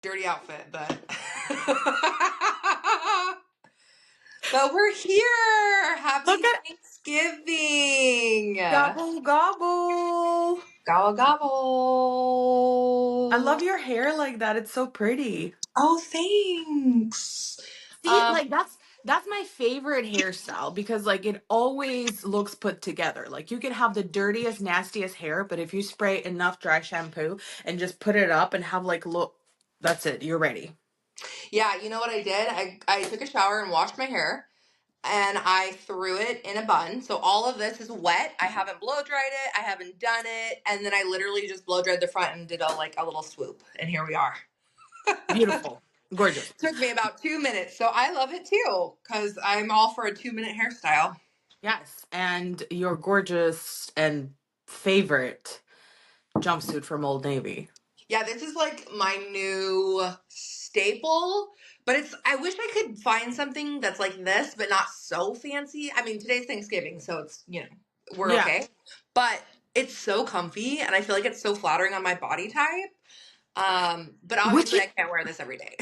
dirty outfit, but but we're here. Look Happy at Thanksgiving. gobble gobble. Gobble I love gobble. your hair like that. It's so pretty. Oh, thanks. See, like that's my favorite hairstyle because like it always looks put together. Like you could have the dirtiest, nastiest hair, but if you spray enough dry shampoo and just put it up and have like look, that's it. You're ready. Yeah, you know what I did? I took a shower and washed my hair and I threw it in a bun. So all of this is wet. I haven't blow dried it. I haven't done it. And then I literally just blow dried the front and did a little swoop. And here we are. Beautiful. Gorgeous. Took me about 2 minutes. So I love it too because I'm all for a 2 minute hairstyle. Yes, and your gorgeous and favorite jumpsuit from Old Navy. Yeah, this is like my new staple. But I wish I could find something that's like this, but not so fancy. I mean, today's Thanksgiving, so we're Yeah. okay. But it's so comfy and I feel like it's so flattering on my body type. But Which obviously I can't wear this every day.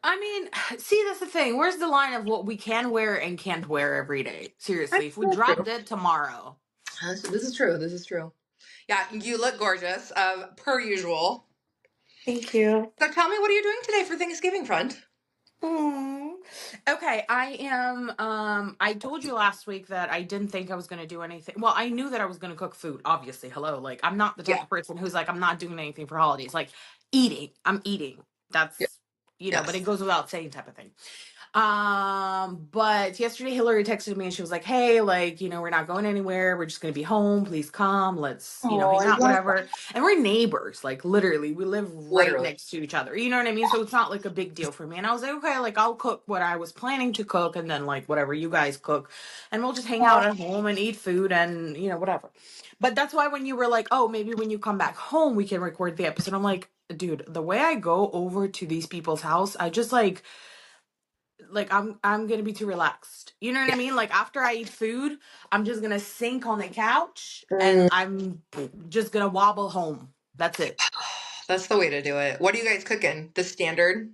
I mean, see, that's the thing. Where's the line of what we can wear and can't wear every day? Seriously, if we That's drop true. dead tomorrow. This is true. This is true. Yeah, you look gorgeous, per usual. Thank you. So tell me, what are you doing today for Thanksgiving, friend? Aw. Okay, I am I told you last week that I didn't think I was going to do anything. Well, I knew that I was going to cook food, obviously. Hello. Like I'm not the type Yeah. of person who's like I'm not doing anything for holidays. Like eating. I'm eating. Yeah. That's but Yes. it goes without saying type of thing. But yesterday Hillary texted me and she was like, "Hey, like, we're not going anywhere. We're just gonna be home. Please come. Let's, Oh, hang I out, love that. whatever." And we're neighbors, like literally, we live right Literally. next to each other. You know what I mean? So it's not like a big deal for me. And I was like, okay, like I'll cook what I was planning to cook, and then like whatever you guys cook, and we'll just hang out Oh, at home and eat food and whatever. But that's why when you were like, oh, maybe when you come back home we can record the episode. I'm like, dude, the way I go over to these people's house, I just like I'm gonna be too relaxed. You know what I yeah. mean? Like after I eat food, I'm just gonna sink on the couch and Mm, I'm just gonna wobble home. That's it. that's the way to do it. What are you guys cooking? The standard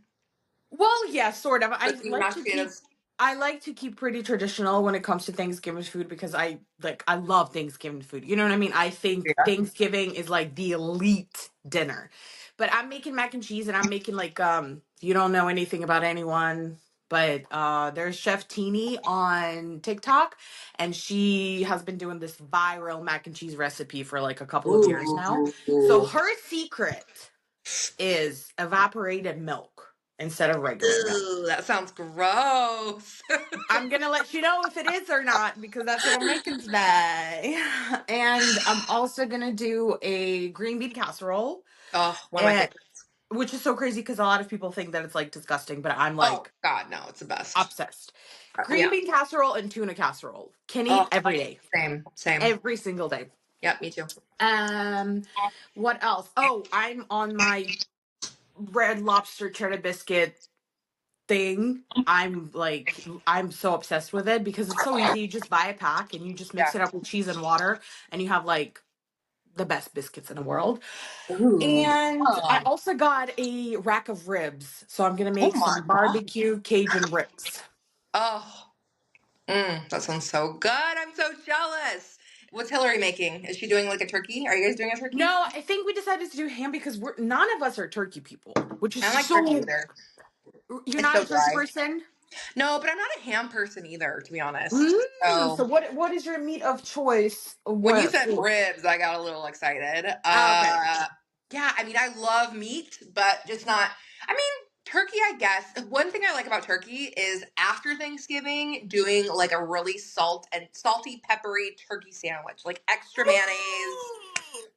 Well, yeah, sort of. turkey, mashed potatoes. I like to keep pretty traditional when it comes to Thanksgiving food because I love Thanksgiving food. You know what I mean? I think Yeah. Thanksgiving is like the elite dinner. But I'm making mac and cheese and I'm making like you don't know anything about anyone, but there's Chef Teeny on TikTok and she has been doing this viral mac and cheese recipe for like a couple of years now. So Ooh. her secret is evaporated milk instead of regular milk. Ooh, that sounds gross. I'm gonna let you know if it is or not because that's what I'm making today. And I'm also gonna do a green bean casserole, Oh, one of my and favorites. which is so crazy because a lot of people think that it's like disgusting, but I'm Oh like God, no, it's the best. obsessed. Green Yeah. bean casserole and tuna casserole can Oh, eat every day, same, same. every single day. Yep, me too. Um, what else? Oh, I'm on my red lobster cheddar biscuit thing. I'm so obsessed with it because it's so easy. You just buy a pack and you just Yeah. mix it up with cheese and water and you have like the best biscuits in the world. Ooh. And I Oh, also got a rack of ribs. So I'm going to oh make my some God. barbecue Cajun ribs. Oh, that sounds so good. I'm so jealous. What's Hillary making? Is she doing like a turkey? Are you guys doing a turkey? No, I think we decided to do ham because we're none of us are turkey people, which is I don't like turkey so either. you're It's not so a turkey dry. person? No, but I'm not a ham person either, to be honest. So So what is your meat of choice? when you What? said ribs, I got a little excited. Ah, okay. Yeah, I mean, I love meat, but just not. I mean, turkey, I guess. One thing I like about turkey is after Thanksgiving, doing like a really salty, peppery turkey sandwich, like extra mayonnaise.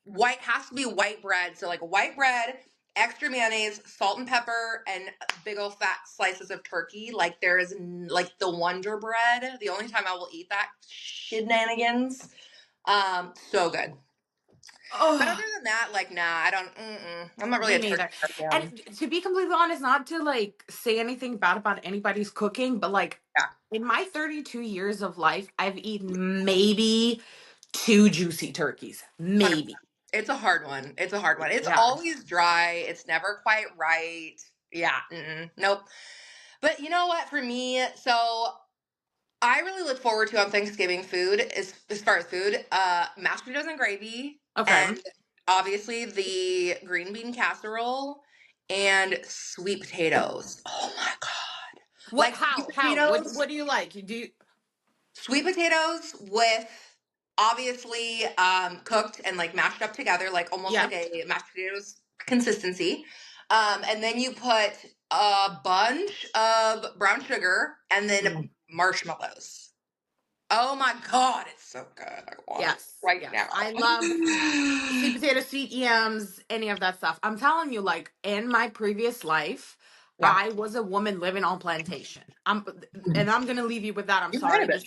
White has to be white bread, so like white bread, extra mayonnaise, salt and pepper, and big old fat slices of turkey. Like there is like the Wonder Bread. The only time I will eat that shenanigans. So good. But other Oh, than that, like, nah, I don't. I'm not really me a turkey neither. person. And to be completely honest, not to like say anything bad about anybody's cooking, but like Yeah, in my 32 years of life, I've eaten maybe two juicy turkeys. 100%. Maybe. It's a hard one. It's a hard one. It's Yeah. always dry. It's never quite right. Yeah. Nope. But you know what? For me, so I really look forward to on Thanksgiving food as far as food, mashed potatoes and gravy, Okay. and obviously the green bean casserole and sweet potatoes. Oh my god! What? Like sweet How? potatoes, What do you like? You do? sweet potatoes with obviously cooked and like mashed up together, like almost Yeah. like a mashed potatoes consistency. And then you put a bunch of brown sugar and then Mm. marshmallows. Oh my god, it's so good. I want it Yes. right Yes. now. I love sweet potato, sweet yams, any of that stuff. I'm telling you, like in my previous life, Yeah. I was a woman living on plantation. And I'm gonna leave you with that. I'm You might sorry. have been.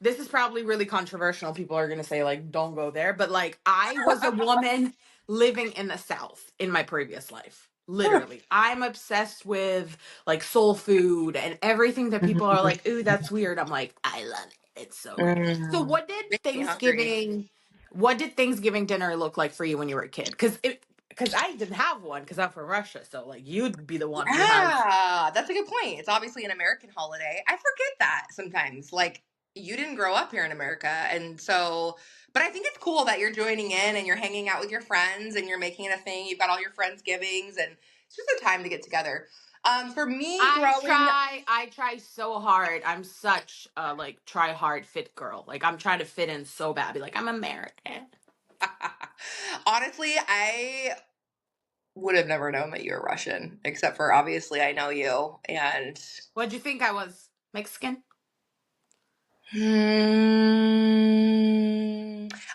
This is probably really controversial. People are gonna say like, don't go there. But like, I was a woman living in the South in my previous life. Literally, I'm obsessed with like soul food and everything that people are like, ooh, that's weird. I'm like, I love it. It's so good. So Mm, makes me hungry. what did Thanksgiving dinner look like for you when you were a kid? Because I didn't have one because I'm from Russia, so like you'd be the one who has. Yeah, that's a good point. It's obviously an American holiday. I forget that sometimes. Like, you didn't grow up here in America. And so, but I think it's cool that you're joining in and you're hanging out with your friends and you're making it a thing. You've got all your Friendsgivings and it's just a time to get together. For me growing I try so hard. I'm such a like try hard fit girl. Like I'm trying to fit in so bad. Be like I'm American. honestly, I would have never known that you were Russian, except for obviously I know you. And What'd you think I was? Mexican?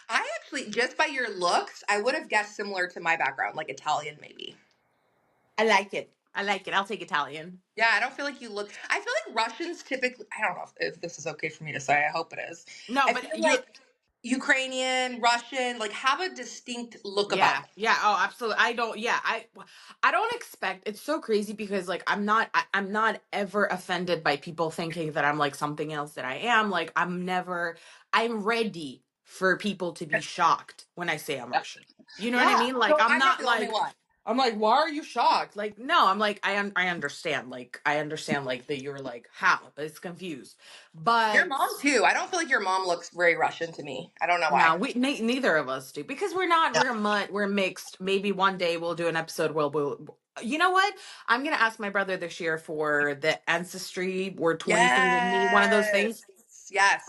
I actually, just by your looks, I would have guessed similar to my background, like Italian maybe. I like it. I like it. I'll take Italian. Yeah, I don't feel like you look. I feel like Russians typically. I don't know if this is okay for me to say. I hope it is. No, I but feel you're like Ukrainian, Russian, like have a distinct look about yeah, yeah. Oh, absolutely. I don't. Yeah, I don't expect. It's so crazy because like I'm not ever offended by people thinking that I'm like something else that I am. Like I'm never. I'm ready for people to be shocked when I say I'm them. Russian. You know what I Yeah. mean? Like So I'm I'm not not the only like one. I'm like why are you shocked? Like no, I'm like I understand. Like I understand like that you're like how, but it's confused. Your But mom too. I don't feel like your mom looks very Russian to me. I don't know no, why. neither of us do because we're not. We're mixed. Maybe one day we'll do an episode where we'll. You know what? I'm gonna ask my brother this year for the ancestry or 23andMe, one of those Yes. things.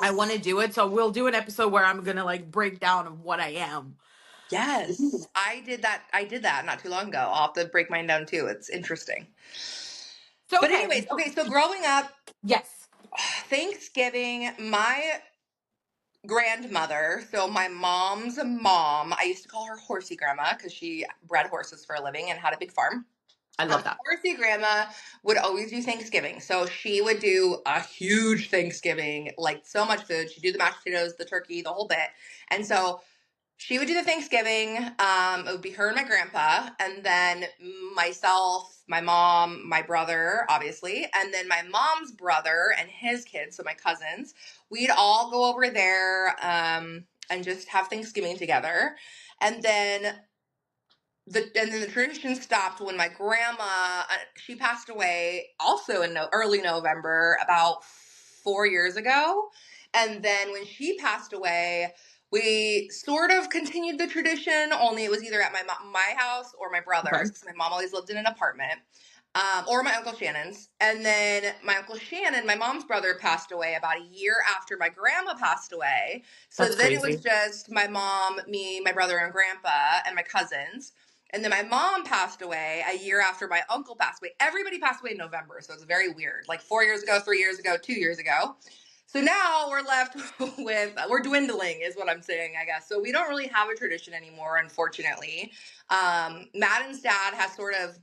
I want Yes. to do it, so we'll do an episode where I'm gonna like break down of what I am. Yes. I did that. I did that not too long ago. I'll have to break mine down too. It's interesting. So But okay, anyways, okay, so growing up, yes, Thanksgiving, my grandmother, so my mom's mom, I used to call her Horsey Grandma because she bred horses for a living and had a big farm. I love that. Horsey Grandma would always do Thanksgiving. So she would do a huge Thanksgiving, like so much food. She'd do the mashed potatoes, the turkey, the whole bit. And so she would do the Thanksgiving. It would be her and my grandpa, and then myself, my mom, my brother, obviously, and then my mom's brother and his kids, so my cousins. We'd all go over there and just have Thanksgiving together. And then the tradition stopped when my grandma she passed away also in early November about 4 years ago, and then when she passed away, we sort of continued the tradition. Only it was either at my house or my brother's Okay, because my mom always lived in an apartment. Or my Uncle Shannon's. And then my Uncle Shannon, my mom's brother, passed away about a year after my grandma passed away. So that's then it was crazy. just my mom, me, my brother, and grandpa, and my cousins. And then my mom passed away a year after my uncle passed away. Everybody passed away in November. So it's very weird. Like 4 years ago, 3 years ago, 2 years ago. So now we're left with, we're dwindling, is what I'm saying, I guess. So we don't really have a tradition anymore, unfortunately. Madden's dad has sort of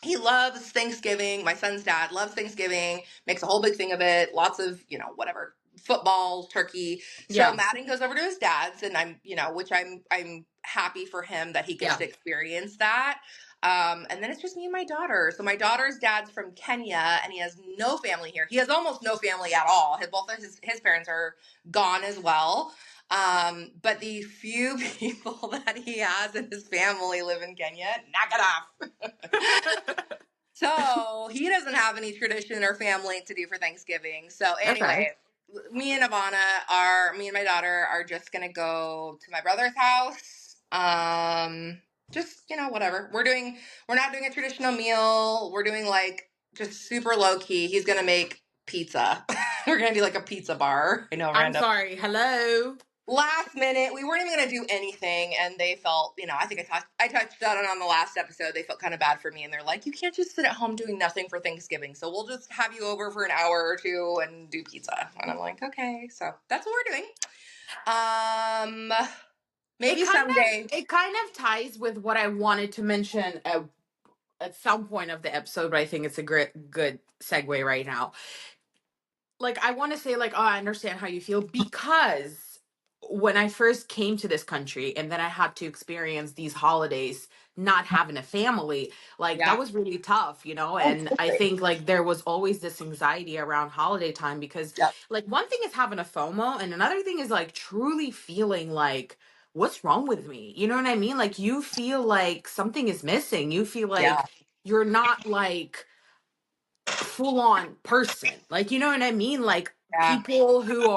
he loves Thanksgiving. My son's dad loves Thanksgiving, makes a whole big thing of it. Lots of, whatever, football, turkey. So Yeah, Madden goes over to his dad's and which I'm happy for him that he gets yeah. to experience that. And then it's just me and my daughter. So my daughter's dad's from Kenya and he has no family here. He has almost no family at all. Both of his parents are gone as well. But the few people that he has in his family live in Kenya. Knock it off. So he doesn't have any tradition or family to do for Thanksgiving. So Okay. anyway, me and my daughter are just gonna go to my brother's house. Just whatever. We're not doing a traditional meal. We're doing like just super low key. He's gonna make pizza. We're gonna do like a pizza bar. I know, I'm random. sorry. Hello. Last minute, we weren't even gonna do anything, and they felt, I think I touched on the last episode. They felt kind of bad for me, and they're like, "You can't just sit at home doing nothing for Thanksgiving, so we'll just have you over for an hour or two and do pizza." And I'm like, "Okay," so that's what we're doing. Um, It maybe kind someday. it kind of ties with what I wanted to mention at some point of the episode, but I think it's a great good segue right now. Like I want to say like, oh, I understand how you feel, because when I first came to this country and then I had to experience these holidays not having a family, like that Yeah. was really tough, Oh, and I totally. think like there was always this anxiety around holiday time, because Yep. like one thing is having a FOMO and another thing is like truly feeling like, what's wrong with me? You know what I mean? Like you feel like something is missing. You feel Yeah. like you're not like full on person. Like, you know what I mean? Like Yeah. people who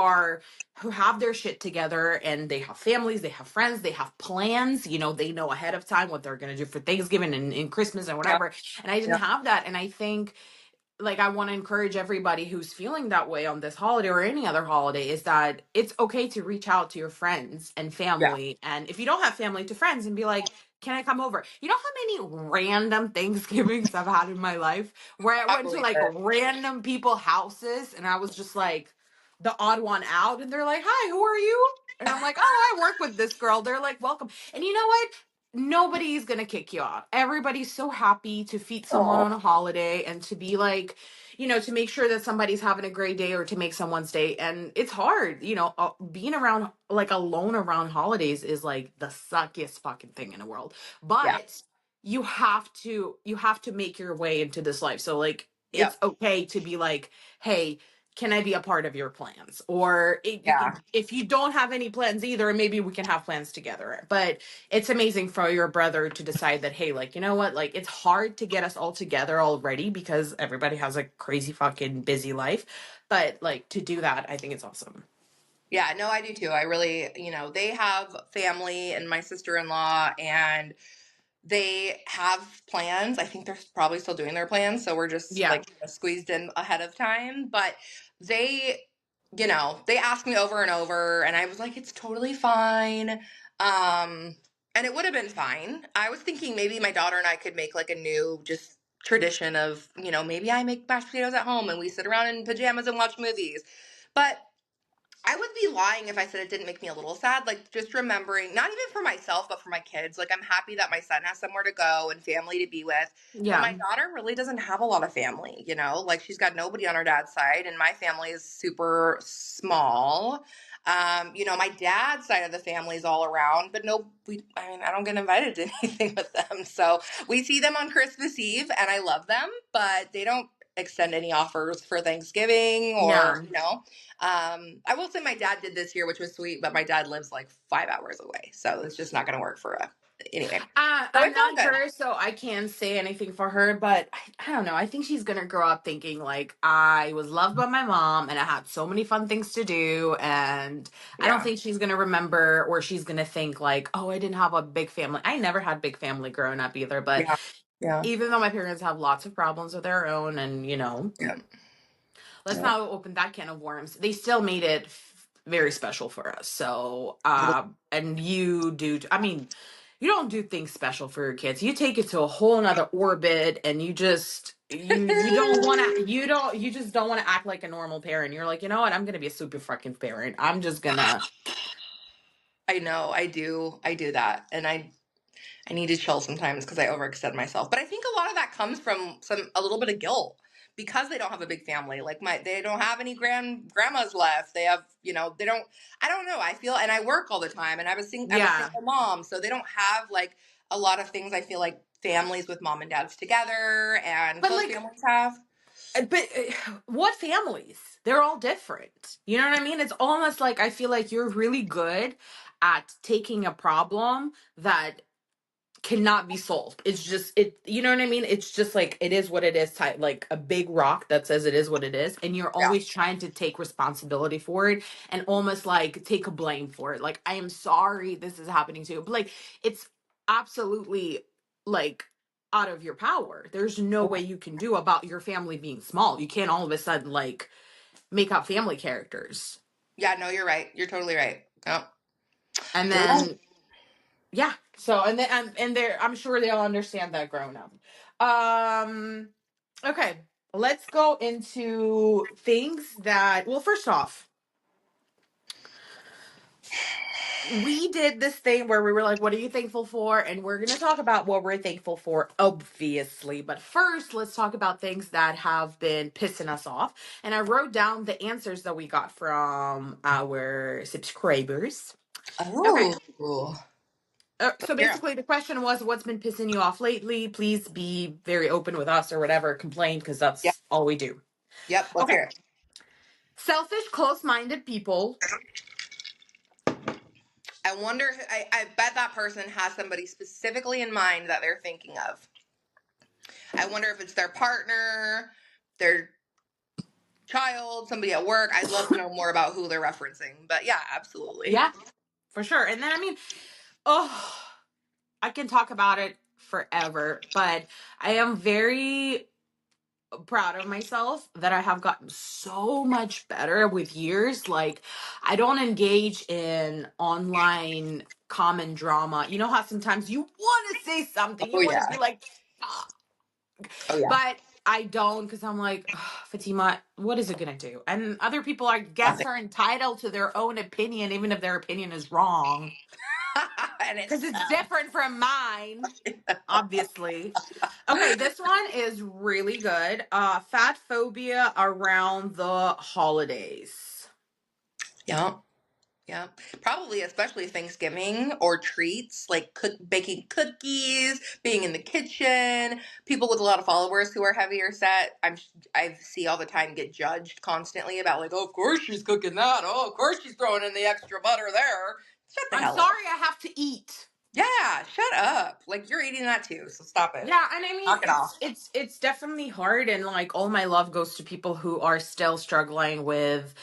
have their shit together and they have families, they have friends, they have plans, they know ahead of time what they're going to do for Thanksgiving and Christmas and Yep. whatever. And I didn't Yep. have that. And I think like I want to encourage everybody who's feeling that way on this holiday or any other holiday, is that it's okay to reach out to your friends and Yeah. family, and if you don't have family, to friends, and be like, can I come over? You know how many random Thanksgivings I've had in my life where I I went to believe like it. random people houses and I was just like the odd one out, and they're like, hi, who are you? And I'm like, oh, I work with this girl. They're like, welcome. And you know what, nobody's gonna kick you out. Everybody's so happy to feed someone Oh, on a holiday and to be like, to make sure that somebody's having a great day or to make someone's day. And it's hard, being around like alone around holidays is like the suckiest fucking thing in the world. yeah. But you have to make your way into this life. So like it's Yep. okay to be like, hey, can I be a part of your plans? Or Yeah. if you don't have any plans either, maybe we can have plans together. But it's amazing for your brother to decide that, hey, like, you know what, like it's hard to get us all together already because everybody has a crazy fucking busy life, but like to do that, I think it's awesome. Yeah, no, I do too. I really, they have family and my sister-in-law, and they have plans. I think they're probably still doing their plans, so we're just Yeah. like squeezed in ahead of time. But they, they asked me over and over, and I was like, it's totally fine. And it would have been fine. I was thinking maybe my daughter and I could make like a new just tradition of, maybe I make mashed potatoes at home and we sit around in pajamas and watch movies. But I would be lying if I said it didn't make me a little sad. Like, just remembering, not even for myself, but for my kids. Like, I'm happy that my son has somewhere to go and family to be with. But Yeah. my daughter really doesn't have a lot of family, Like, she's got nobody on her dad's side, and my family is super small. My dad's side of the family is all around, but I don't get invited to anything with them. So we see them on Christmas Eve, and I love them, but they don't extend any offers for Thanksgiving or, Yeah. I will say my dad did this year, which was sweet, but my dad lives like 5 hours away, so it's just not going to work for anyway. So I'm it's all not good. her, so I can't say anything for her, but I don't know. I think she's gonna grow up thinking like I was loved by my mom and I had so many fun things to do, and I don't Yeah, think she's gonna remember, or she's gonna think like, oh, I didn't have a big family. I never had big family growing up either, but yeah, yeah, even though my parents have lots of problems of their own, and yeah, let's yeah. not open that can of worms. They still made it very special for us. So, and you do, I mean, you don't do things special for your kids. You take it to a whole nother orbit, and you don't want to, you just don't want to act like a normal parent. You're like, you know what? I'm going to be a super fucking parent. I'm just gonna, I know, I do that, and I need to chill sometimes because I overextend myself. But I think a lot of that comes from a little bit of guilt because they don't have a big family. Like they don't have any grandmas left. They have, they don't. I don't know. I feel, and I work all the time, and I'm a yeah. single mom, so they don't have like a lot of things. I feel like families with mom and dads together and But close like, families have. But what families? They're all different. You know what I mean? It's almost like I feel like you're really good at taking a problem that cannot be solved. It's just it, you know what I mean? It's just like it is what it is type, like a big rock that says it is what it is, and you're Yeah. always trying to take responsibility for it and almost like take a blame for it. Like I am sorry this is happening to you. But like it's absolutely like out of your power. There's no way you can do about your family being small. You can't all of a sudden like make up family characters. Yeah, no, you're right. You're totally right. Oh, And you're right. then yeah. So and then and they're I'm sure they'll understand that grown up. Um okay, let's go into things that well, first off, we did this thing where we were like, what are you thankful for? And we're going to talk about what we're thankful for, obviously. But first, let's talk about things that have been pissing us off. And I wrote down the answers that we got from our subscribers. Okay. Oh, So yeah. basically, the question was, what's been pissing you off lately? Please be very open with us or whatever. Complain, because Yep. that's all we do. Yep. Let's Okay. hear it. Selfish, close minded people. I wonder. I bet that person has somebody specifically in mind that they're thinking of. I wonder if it's their partner, their child, somebody at work. I'd love to know more about who they're referencing. But yeah, absolutely. Yeah, for sure. And then, I mean, oh, I can talk about it forever, but I am very proud of myself that I have gotten so much better with years. Like, I don't engage in online common drama. You know how sometimes you want to say something, Oh you want to yeah. be like, Oh yeah. but I don't because I'm like, "Ugh, Fatima, what is it gonna do?" And other people, I guess, Nothing. are entitled to their own opinion, even if their opinion is wrong, And because it's it's different from mine, obviously. Okay, this one is really good. Fat phobia around the holidays. yeah. Yeah, probably especially Thanksgiving or treats like baking cookies, being in the kitchen. People with a lot of followers who are heavier set, I see all the time get judged constantly about like, oh, of course she's cooking that. Oh, of course she's throwing in the extra butter there. Shut the I'm hell up. sorry, I have to eat. Yeah, shut up. Like you're eating that too, so stop it. Yeah, and I mean Knock it off. it's definitely hard, and like all my love goes to people who are still struggling with,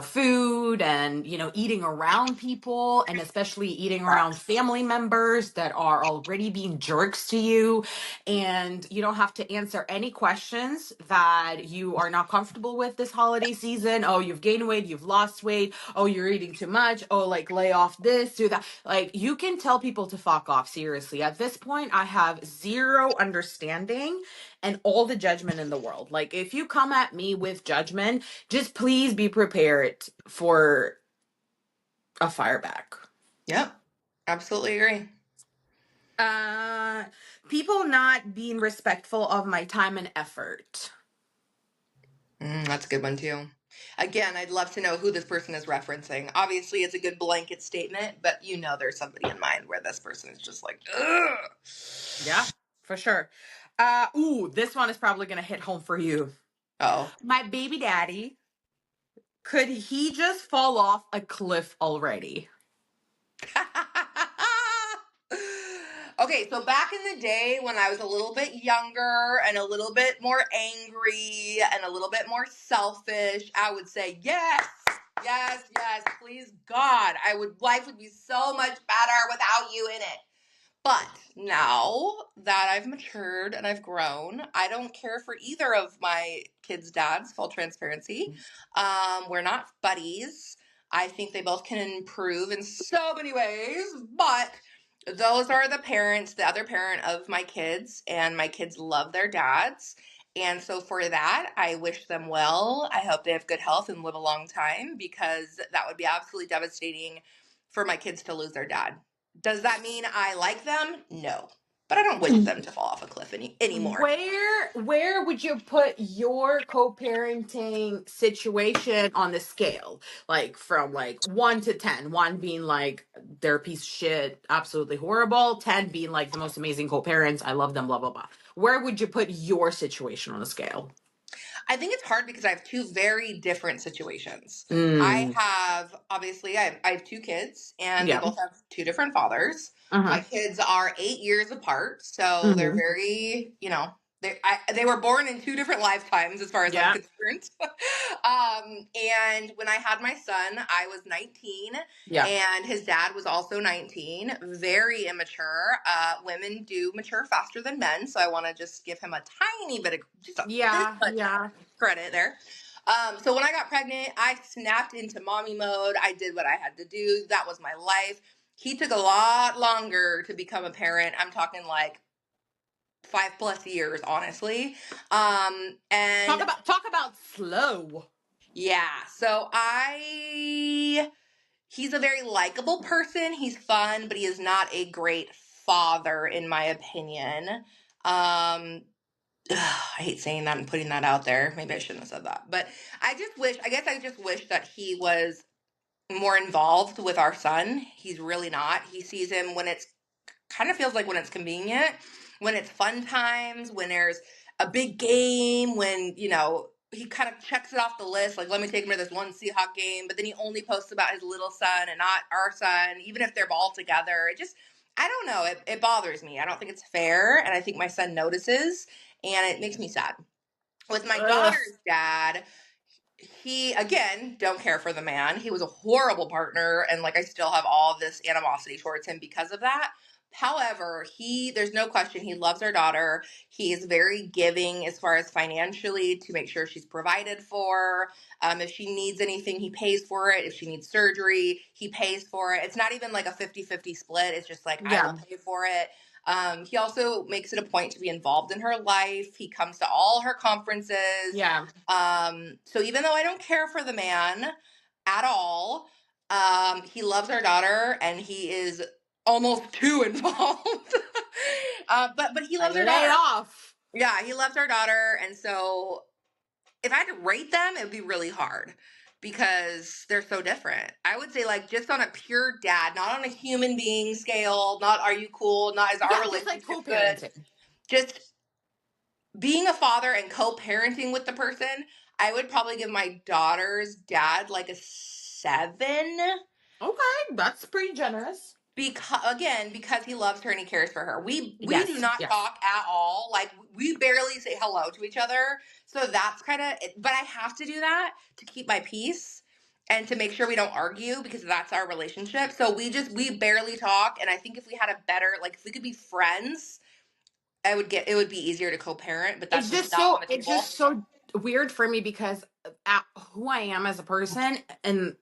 food and, eating around people, and especially eating around family members that are already being jerks to you, and you don't have to answer any questions that you are not comfortable with this holiday season. Oh, you've gained weight, you've lost weight. Oh, you're eating too much. Oh, like lay off this, do that. Like you can tell people to fuck off, seriously. At this point, I have zero understanding and all the judgment in the world. Like if you come at me with judgment, just please be prepared for a fireback. Yep, absolutely agree. Uh People not being respectful of my time and effort. That's a good one too. Again, I'd love to know who this person is referencing. Obviously, it's a good blanket statement, but there's somebody in mind where this person is just like, ugh. Yeah, for sure. This one is probably gonna hit home for you. Oh. My baby daddy, could he just fall off a cliff already? Okay, so back in the day when I was a little bit younger and a little bit more angry and a little bit more selfish, I would say yes, yes, yes, please God. Life would be so much better without you in it. But now that I've matured and I've grown, I don't care for either of my kids' dads, full transparency. We're not buddies. I think they both can improve in so many ways, but those are the parents, the other parent of my kids, and my kids love their dads. And so for that, I wish them well. I hope they have good health and live a long time because that would be absolutely devastating for my kids to lose their dad. Does that mean I like them? No. But I don't wish them to fall off a cliff anymore. Where would you put your co-parenting situation on the scale? Like from like 1 to 10, 1 being like they're a piece of shit, absolutely horrible, 10 being like the most amazing co-parents, I love them, blah blah blah. Where would you put your situation on the scale? I think it's hard because I have two very different situations. Mm. I have two kids and they Yeah. both have two different fathers. My Uh-huh. kids are 8 years apart, so they're Hmm. very, they were born in two different lifetimes as far as I'm Yeah. concerned. And when I had my son, I was 19 Yeah. and his dad was also 19, very immature. Women do mature faster than men, so I want to just give him a tiny bit of just this Yeah. much Yeah. credit there. So when I got pregnant, I snapped into mommy mode. I did what I had to do. That was my life. He took a lot longer to become a parent. I'm talking like 5+ years, honestly. And Talk about slow. yeah, he's a very likable person. He's fun, but he is not a great father, in my opinion. I hate saying that and putting that out there. Maybe I shouldn't have said that. But I guess I just wish that he was more involved with our son. He's really not. He sees him when it's kind of feels like when it's convenient, when it's fun times, when there's a big game, when, he kind of checks it off the list, like, let me take him to this one Seahawk game, but then he only posts about his little son and not our son, even if they're all together. I don't know, it bothers me. I don't think it's fair, and I think my son notices, and it makes me sad. With my Ugh. daughter's dad, he again don't care for the man. He was a horrible partner, and like I still have all this animosity towards him because of that. However, there's no question he loves our daughter. He is very giving as far as financially to make sure she's provided for. If she needs anything, he pays for it. If she needs surgery, he pays for it. It's not even like a 50-50 split. It's just like, I will Yeah. pay for it. He also makes it a point to be involved in her life. He comes to all her conferences. Yeah. So even though I don't care for the man at all, he loves our daughter and he is almost too involved. But he loves our Lay daughter. off. Yeah, he loves our daughter, and so if I had to rate them, it would be really hard because they're so different. I would say like just on a pure dad, not on a human being scale, not are you cool, not is our Yeah, just like relationship good. co-parenting. Just being a father and co-parenting with the person, I would probably give my daughter's dad like a 7 Okay, that's pretty generous. because he loves her and he cares for her. We do Yes. not Yes. talk at all. Like we barely say hello to each other. So that's kind of but I have to do that to keep my peace and to make sure we don't argue because that's our relationship. So we barely talk, and I think if we had a better like if we could be friends, it would be easier to co-parent, but that's just not on the It's table. just so weird for me because who I am as a person, and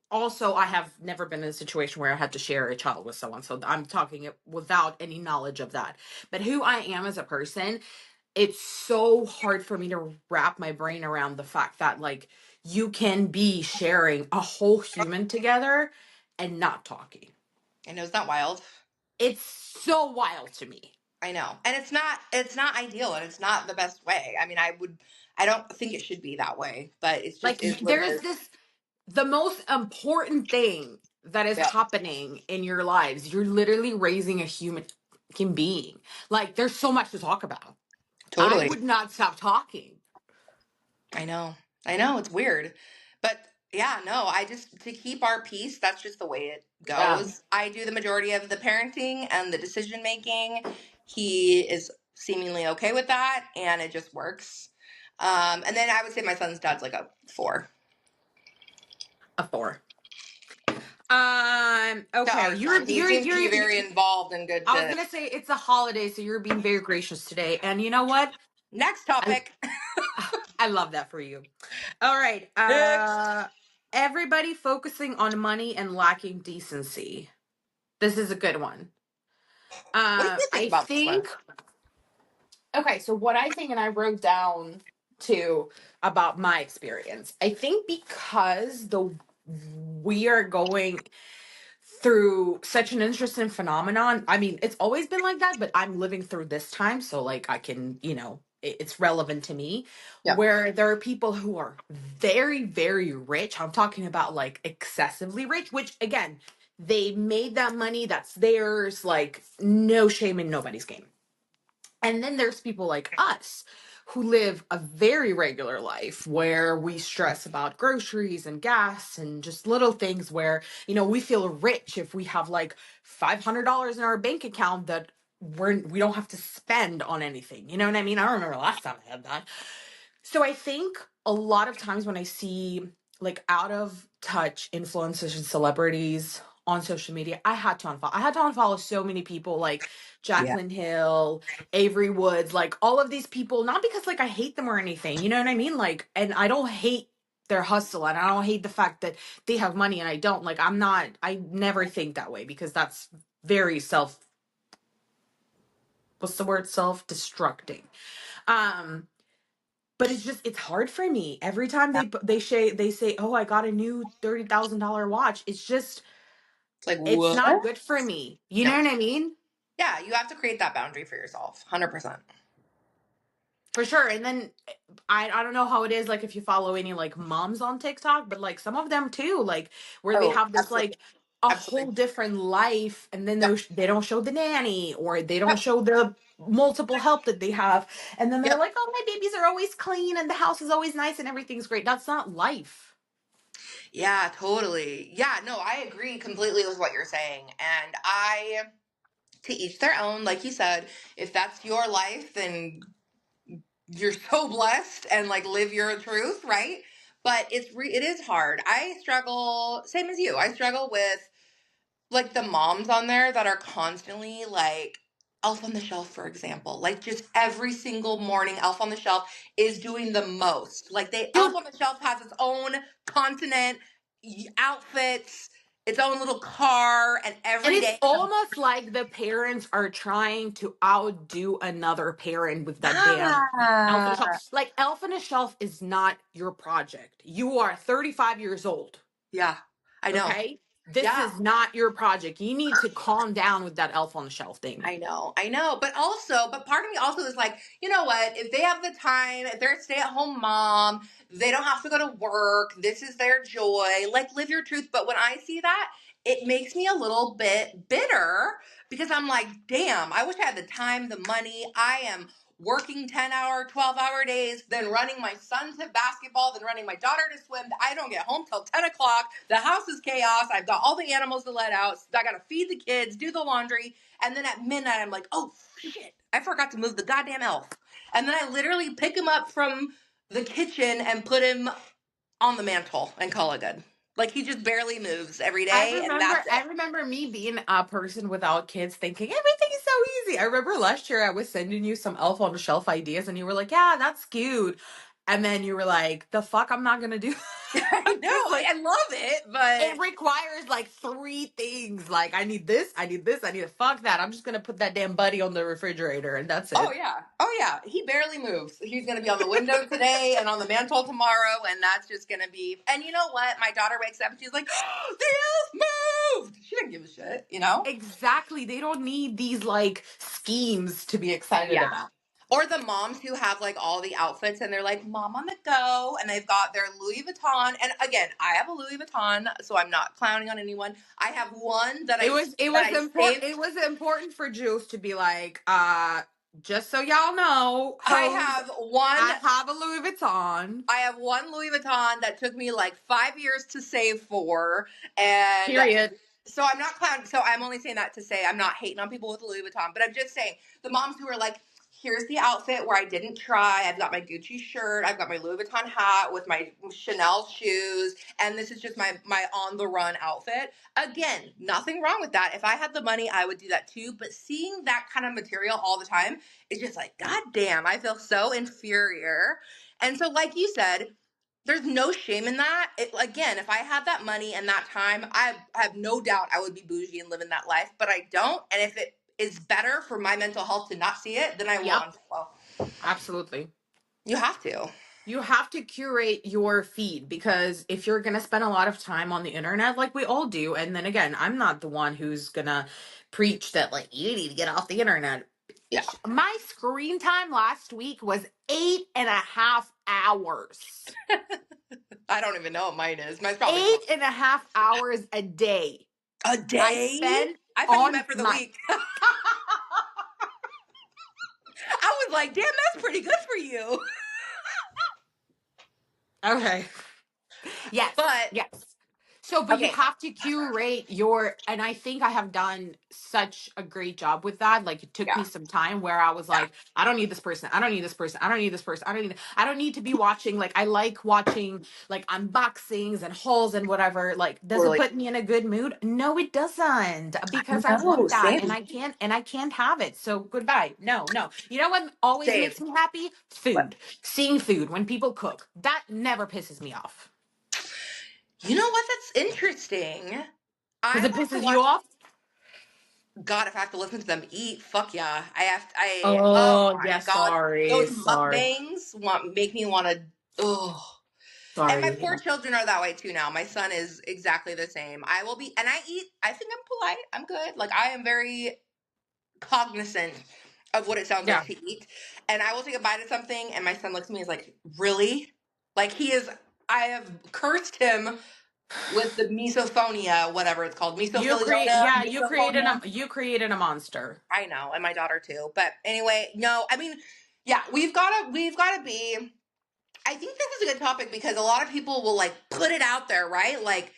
also I have never been in a situation where I had to share a child with someone, so I'm talking it without any knowledge of that. But who I am as a person, it's so hard for me to wrap my brain around the fact that like you can be sharing a whole human together and not talking. I know, it's not wild. It's so wild to me. I know. And it's not ideal and it's not the best way. I mean, I don't think it should be that way, but it's Like just is what it there's is. this the most important thing that is Yeah. happening in your lives. You're literally raising a human being. Like there's so much to talk about. I Totally. would not stop talking. I know. I know it's weird. But yeah, no, I just to keep our peace, that's just the way it Yeah. goes. I do the majority of the parenting and the decision making. He is seemingly okay with that and it just works. And then I would say my son's dad's like a 4. A 4. To Okay. our son. He seems to be You're very involved and good I was to gonna say it's a holiday, so you're being very gracious today. And you know what? next I topic. I love that for you. All right. Next. Everybody focusing on money and lacking decency. This is a good one. What do you think I about this one? think okay, so what I think and I wrote down too about my experience. I think because the we are going through such an interesting phenomenon. I mean, it's always been like that, but I'm living through this time, so like I can, it's relevant to me. Yeah. Where there are people who are very, very rich. I'm talking about like excessively rich, which again, they made that money, that's theirs, like no shame in nobody's game. And then there's people like us who live a very regular life where we stress about groceries and gas and just little things where, we feel rich if we have like $500 in our bank account that we don't have to spend on anything. You know what I mean? I don't remember the last time I had that. So I think a lot of times when I see like out of touch influencers and celebrities on social media, I had to unfollow. I had to unfollow so many people like Yeah. Jaclyn Hill, Avery Woods, like all of these people, not because like I hate them or anything, you know what I mean? Like, and I don't hate their hustle and I don't hate the fact that they have money and I don't. Like, I never think that way because that's very what's the word? Self-destructing. Um, but it's hard for me every time Yeah. they say, oh, I got a new $30,000 watch. It's like, It's what? not good for me, you No. know what I mean? Yeah, you have to create that boundary for yourself. 100%. For sure. And then I don't know how it is like if you follow any like moms on TikTok, but like some of them too, like where they Oh, have this absolutely. like a Absolutely. whole different life, and then Yep. they don't show the nanny or they don't Yep. show the multiple help that they have, and then they're Yep. like, oh, my babies are always clean and the house is always nice and everything's great. That's not life. Yeah, totally. Yeah, no, I agree completely with what you're saying. And to each their own, like you said, if that's your life, then you're so blessed and like live your truth, right? But it is hard. I struggle, same as you. I struggle with like the moms on there that are constantly like Elf on the Shelf, for example. Like just every single morning, Elf on the Shelf is doing the most. Like Elf Dude, on the Shelf has its own continent, outfits, its own little car, and and every it's day. almost like the parents are trying to outdo another parent with that damn Elf on a Ah, Shelf. Like, Elf on a Shelf is not your project. You are 35 years old, yeah, I know. okay? This Yeah. is not your project. You need to calm down with that Elf on the Shelf thing. I know. But part of me also is like, you know what? If they have the time, if they're a stay at home mom, they don't have to go to work. This is their joy. Like, live your truth. But when I see that, it makes me a little bit bitter because I'm like, damn, I wish I had the time, the money. I am working 10-hour, 12-hour days, then running my son to basketball, then running my daughter to swim. I don't get home till 10 o'clock. The house is chaos. I've got all the animals to let out. I got to feed the kids, do the laundry. And then at midnight, I'm like, oh shit, I forgot to move the goddamn elf. And then I literally pick him up from the kitchen and put him on the mantle and call it good. Like he just barely moves every day, and that's I it. remember me being a person without kids thinking everything is so easy. I remember last year I was sending you some Elf on the Shelf ideas and you were like, yeah, that's cute. And then you were like, the fuck, I'm not gonna do I know, because like I love it, but it requires like three things. Like, I need this, I need this, I need to fuck that. I'm just gonna put that damn buddy on the refrigerator and that's oh it. yeah, oh yeah, he barely moves. He's gonna be on the window today and on the mantle tomorrow, and that's just gonna be. And you know what? My daughter wakes up and she's like, oh, "The elf moved." She didn't give a shit, you know. Exactly. They don't need these like schemes to be excited Yeah. about. Or the moms who have like all the outfits and they're like mom on the go and they've got their Louis Vuitton. And again, I have a Louis Vuitton, so I'm not clowning on anyone. I have one It saved. was important for Jules to be like, just so y'all know, I hoes, have one I have a Louis Vuitton. I have one Louis Vuitton that took me like 5 years to save for. And Period. so I'm not clowning. So I'm only saying that to say I'm not hating on people with Louis Vuitton, but I'm just saying the moms who are like, here's the outfit where I didn't try. I've got my Gucci shirt, I've got my Louis Vuitton hat with my Chanel shoes, and this is just my on the run outfit. Again, nothing wrong with that. If I had the money, I would do that too. But seeing that kind of material all the time is just like, God damn, I feel so inferior. And so, like you said, there's no shame in that. Again, if I had that money and that time, I have no doubt I would be bougie and living that life, but I don't. And if it is better for my mental health to not see it, then I will Yep, unfollow. absolutely. You have to. You have to curate your feed because if you're going to spend a lot of time on the internet, like we all do, and then again, I'm not the one who's going to preach that, like, you need to get off the internet. Yeah. My screen time last week was 8.5 hours. I don't even know what mine is. Mine's probably Eight and a half hours a day. a I day. spend I thought you on meant for the my week. I was like, damn, that's pretty good for you. Okay. Yes. But Yes. So, but you okay, have to curate your, and I think I have done such a great job with that. Like, it took yeah, me some time where I was yeah, like, I don't need this person. I don't need this person. I don't need this person. I don't need to be watching. Like, I like watching like unboxings and hauls and whatever. Like, does it totally. put me in a good mood? No, it doesn't, because I No, want that same, and I can't have it. So goodbye. No, no. You know what always same. makes me happy? But Food. Seeing food when people cook. That never pisses me off. you know what? That's interesting. I Because it like to pisses you watch. off. God, if I have to listen to them eat, fuck yeah. I have. Oh Oh, my yeah, God, sorry. those Sorry. mukbangs make me want to. Oh. And my Sorry. poor children are that way too now. My son is exactly the same. I will be, and I eat. I think I'm polite. I'm good. Like I am very cognizant of what it sounds like Yeah. to eat. And I will take a bite of something, and my son looks at me and is like, "Really?" Like he is. I have cursed him with the misophonia, whatever it's called, misophonia. You created a monster. I know, and my daughter too. But anyway, no, I mean, yeah, we've gotta be. I think this is a good topic because a lot of people will like put it out there, right? Like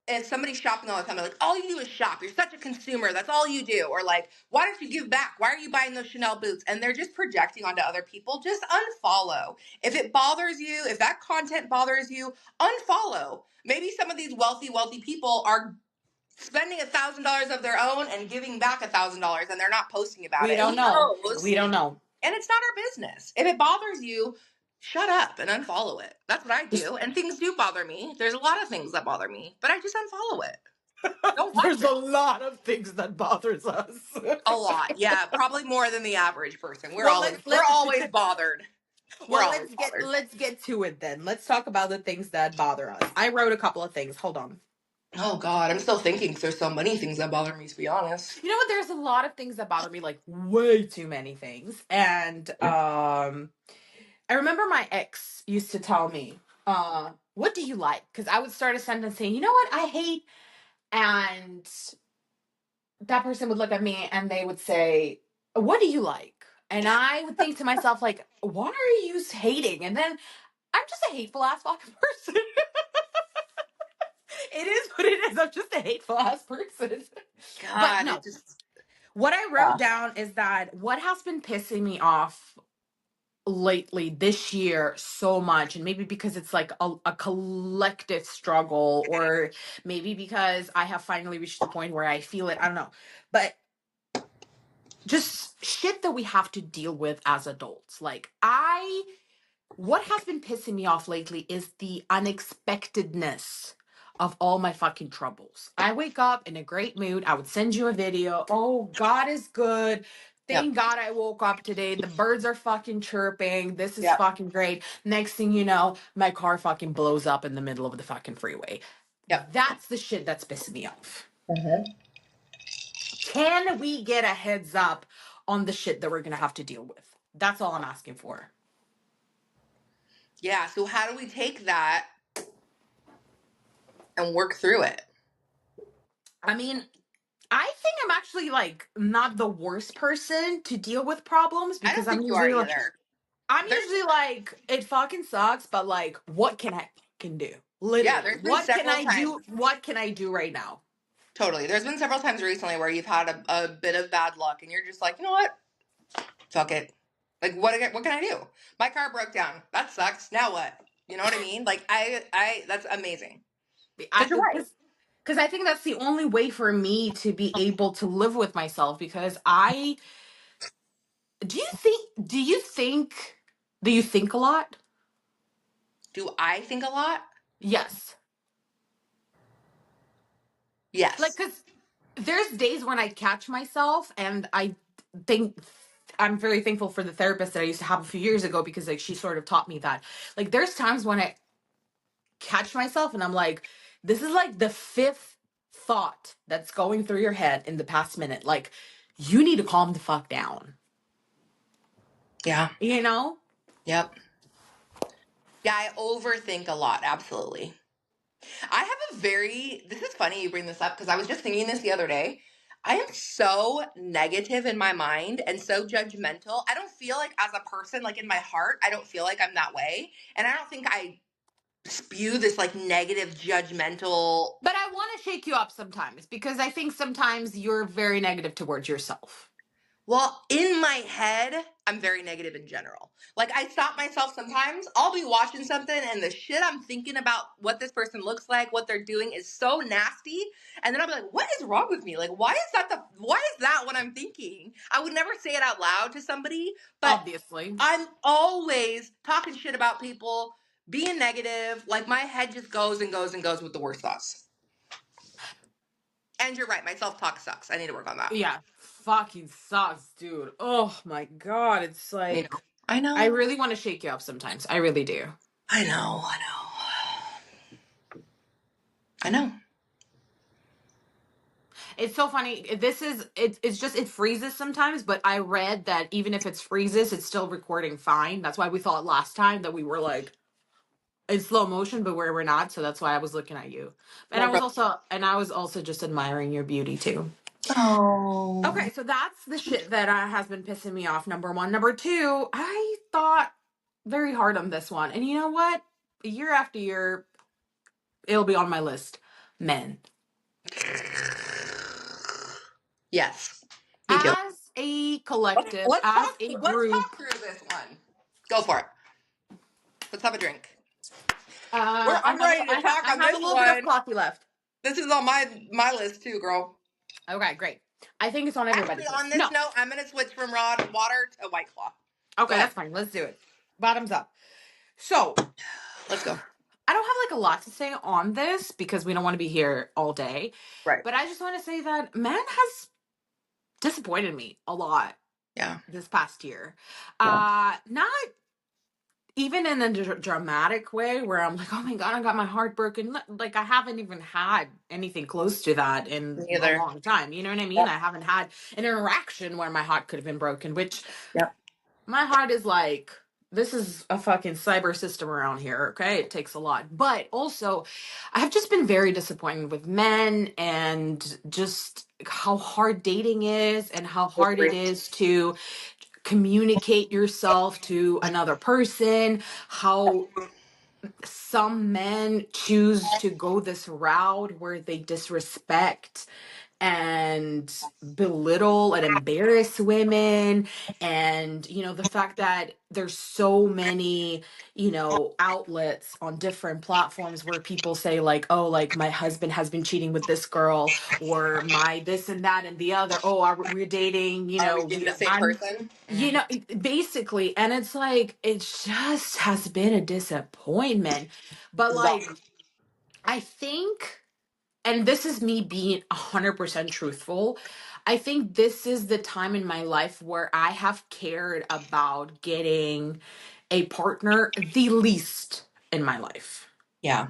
if somebody's shopping all the time, they're like, all you do is shop. You're such a consumer. That's all you do. Or like, why don't you give back? Why are you buying those Chanel boots? And they're just projecting onto other people. Just unfollow. If it bothers you, if that content bothers you, unfollow. Maybe some of these wealthy people are spending $1,000 of their own and giving back $1,000 and they're not posting about We it. Who don't know. knows? We don't know. And it's not our business. If it bothers you, shut up and unfollow it. That's what I Just, do. And things do bother me. There's a lot of things that bother me, but I just unfollow it. Don't watch there's it. a lot of things that bothers us. A lot. Yeah, probably more than the average person. well, We're always bothered. We're always bothered. let's get to it then. Let's talk about the things that bother us. I wrote a couple of things. Hold on. Oh God, I'm still thinking 'cause there's so many things that bother me to be honest. You know what? There's a lot of things that bother me, like way too many things. And I remember my ex used to tell me, what do you like? Because I would start a sentence saying, you know what I hate? And that person would look at me and they would say, what do you like? And I would think to myself, like, what are you hating? And then I'm just a hateful ass fucking person. It is what it is. I'm just a hateful ass person. But God, no, it just what I wrote down is that what has been pissing me off lately this year so much, and maybe because it's like a collective struggle, or maybe because I have finally reached the point where I feel it, I don't know, but just shit that we have to deal with as adults. Like, what has been pissing me off lately is the unexpectedness of all my fucking troubles. I wake up in a great mood. I would send you a video. Oh, God is good. yep, Thank God I woke up today. The birds are fucking chirping. This is yep, fucking great. Next thing you know, my car fucking blows up in the middle of the fucking freeway. yep. That's the shit that's pissing me off. Uh-huh. Can we get a heads up on the shit that we're going to have to deal with? That's all I'm asking for. Yeah, so how do we take that and work through it? I mean, I think I'm actually like not the worst person to deal with problems, I because don't think you are either. I'm There's usually like, it fucking sucks, but like, what can I fucking do? yeah, Literally, there's been several times. What can I do right now? Totally. There's been several times recently where you've had a bit of bad luck and you're just like, you know what? Fuck it. Like what can I do? My car broke down. That sucks. Now what? You know what I mean? Like I that's amazing. I But you're right. Because I think that's the only way for me to be able to live with myself. Because I do you think a lot? Do I think a lot? Yes. Like, Yes. because there's days when I catch myself, and I think I'm very thankful for the therapist that I used to have a few years ago, because like she sort of taught me that. Like, there's times when I catch myself and I'm like, this is like the fifth thought that's going through your head in the past minute. Like, you need to calm the fuck down. Yeah. You know? Yep. Yeah, I overthink a lot, absolutely. I have a very this is funny you bring this up because I was just thinking this the other day. I am so negative in my mind and so judgmental. I don't feel like as a person, like in my heart, I don't feel like I'm that way. And I don't think I spew this like negative, judgmental. But I want to shake you up sometimes because I think sometimes you're very negative towards yourself. Well, in my head, I'm very negative in general. Like, I stop myself sometimes. I'll be watching something, and the shit I'm thinking about what this person looks like, what they're doing is so nasty. And then I'll be like, what is wrong with me? Like, why is that what I'm thinking? I would never say it out loud to somebody, but Obviously. I'm always talking shit about people, being negative. Like, my head just goes and goes and goes with the worst thoughts. And you're right, my self talk sucks. I need to work on that. Yeah, fucking sucks, dude. Oh my god, it's You know, like I I know. really want to shake you up sometimes. I really do. I know. I know. I know. It's so funny. It's just it freezes sometimes, but I read that even if it freezes, it's still recording fine. That's why we thought last time that we were like in slow motion, but we're not. So that's why I was looking at you. And More brother. I was also just admiring your beauty too. Oh. Okay, so that's the shit that has been pissing me off. Number one. Number two, I thought very hard on this one, and you know what? Year after year, it'll be on my list. Men. Yes. Me too. As a collective, as a Let's group, talk through this one. Go for it. Let's have a drink. I I'm ready to talk I on have a this little bit of one. coffee left. This is on my list too, girl. Okay, great. I think it's on Actually, everybody's on list. this No. note, I'm gonna switch from raw water to White Claw. Go Okay, ahead. that's fine. Let's do it. Bottoms up. So, Let's go. I don't have like a lot to say on this because we don't want to be here all day. Right. But I just want to say that man has disappointed me a lot Yeah. this past year. Yeah. Not even in a dramatic way where I'm like, oh my god, I got my heart broken. Like I haven't even had anything close to that in Me a either. long time. You know what I mean? Yep. I haven't had an interaction where my heart could have been broken, which Yep. my heart is like, this is a fucking cyber system around here. Okay, it takes a lot, but also I have just been very disappointed with men and just how hard dating is and how hard it is to communicate yourself to another person, how some men choose to go this route where they disrespect and belittle and embarrass women, and the fact that there's so many outlets on different platforms where people say like, oh, like my husband has been cheating with this girl, or my this and that and the other, oh, we're dating, Are we dating the same I'm person? basically, and it's like it just has been a disappointment. But like Zone. I think, and this is me being 100% truthful, I think this is the time in my life where I have cared about getting a partner the least in my life. Yeah.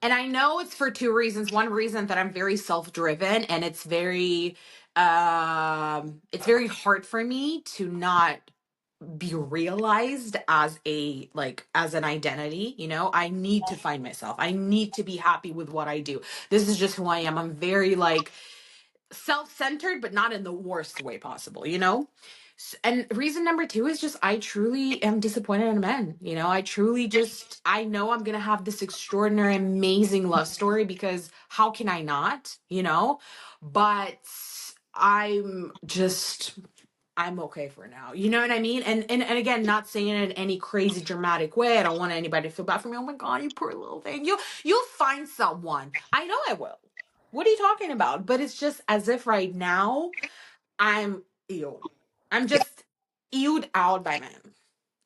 And I know it's for two reasons. One reason that I'm very self-driven, and it's very hard for me to not be realized as a like as an identity. I need to find myself. I need to be happy with what I do. This is just who I am. I'm very like self-centered, but not in the worst way possible. And reason number two is just I truly am disappointed in men. I truly just I know I'm gonna have this extraordinary amazing love story because how can I not? But I'm okay for now. You know what I mean? And again, not saying it in any crazy dramatic way. I don't want anybody to feel bad for me. Oh my god, you poor little thing. You'll find someone. I know I will. What are you talking about? But it's just as if right now I'm ew. I'm just ewed out by men.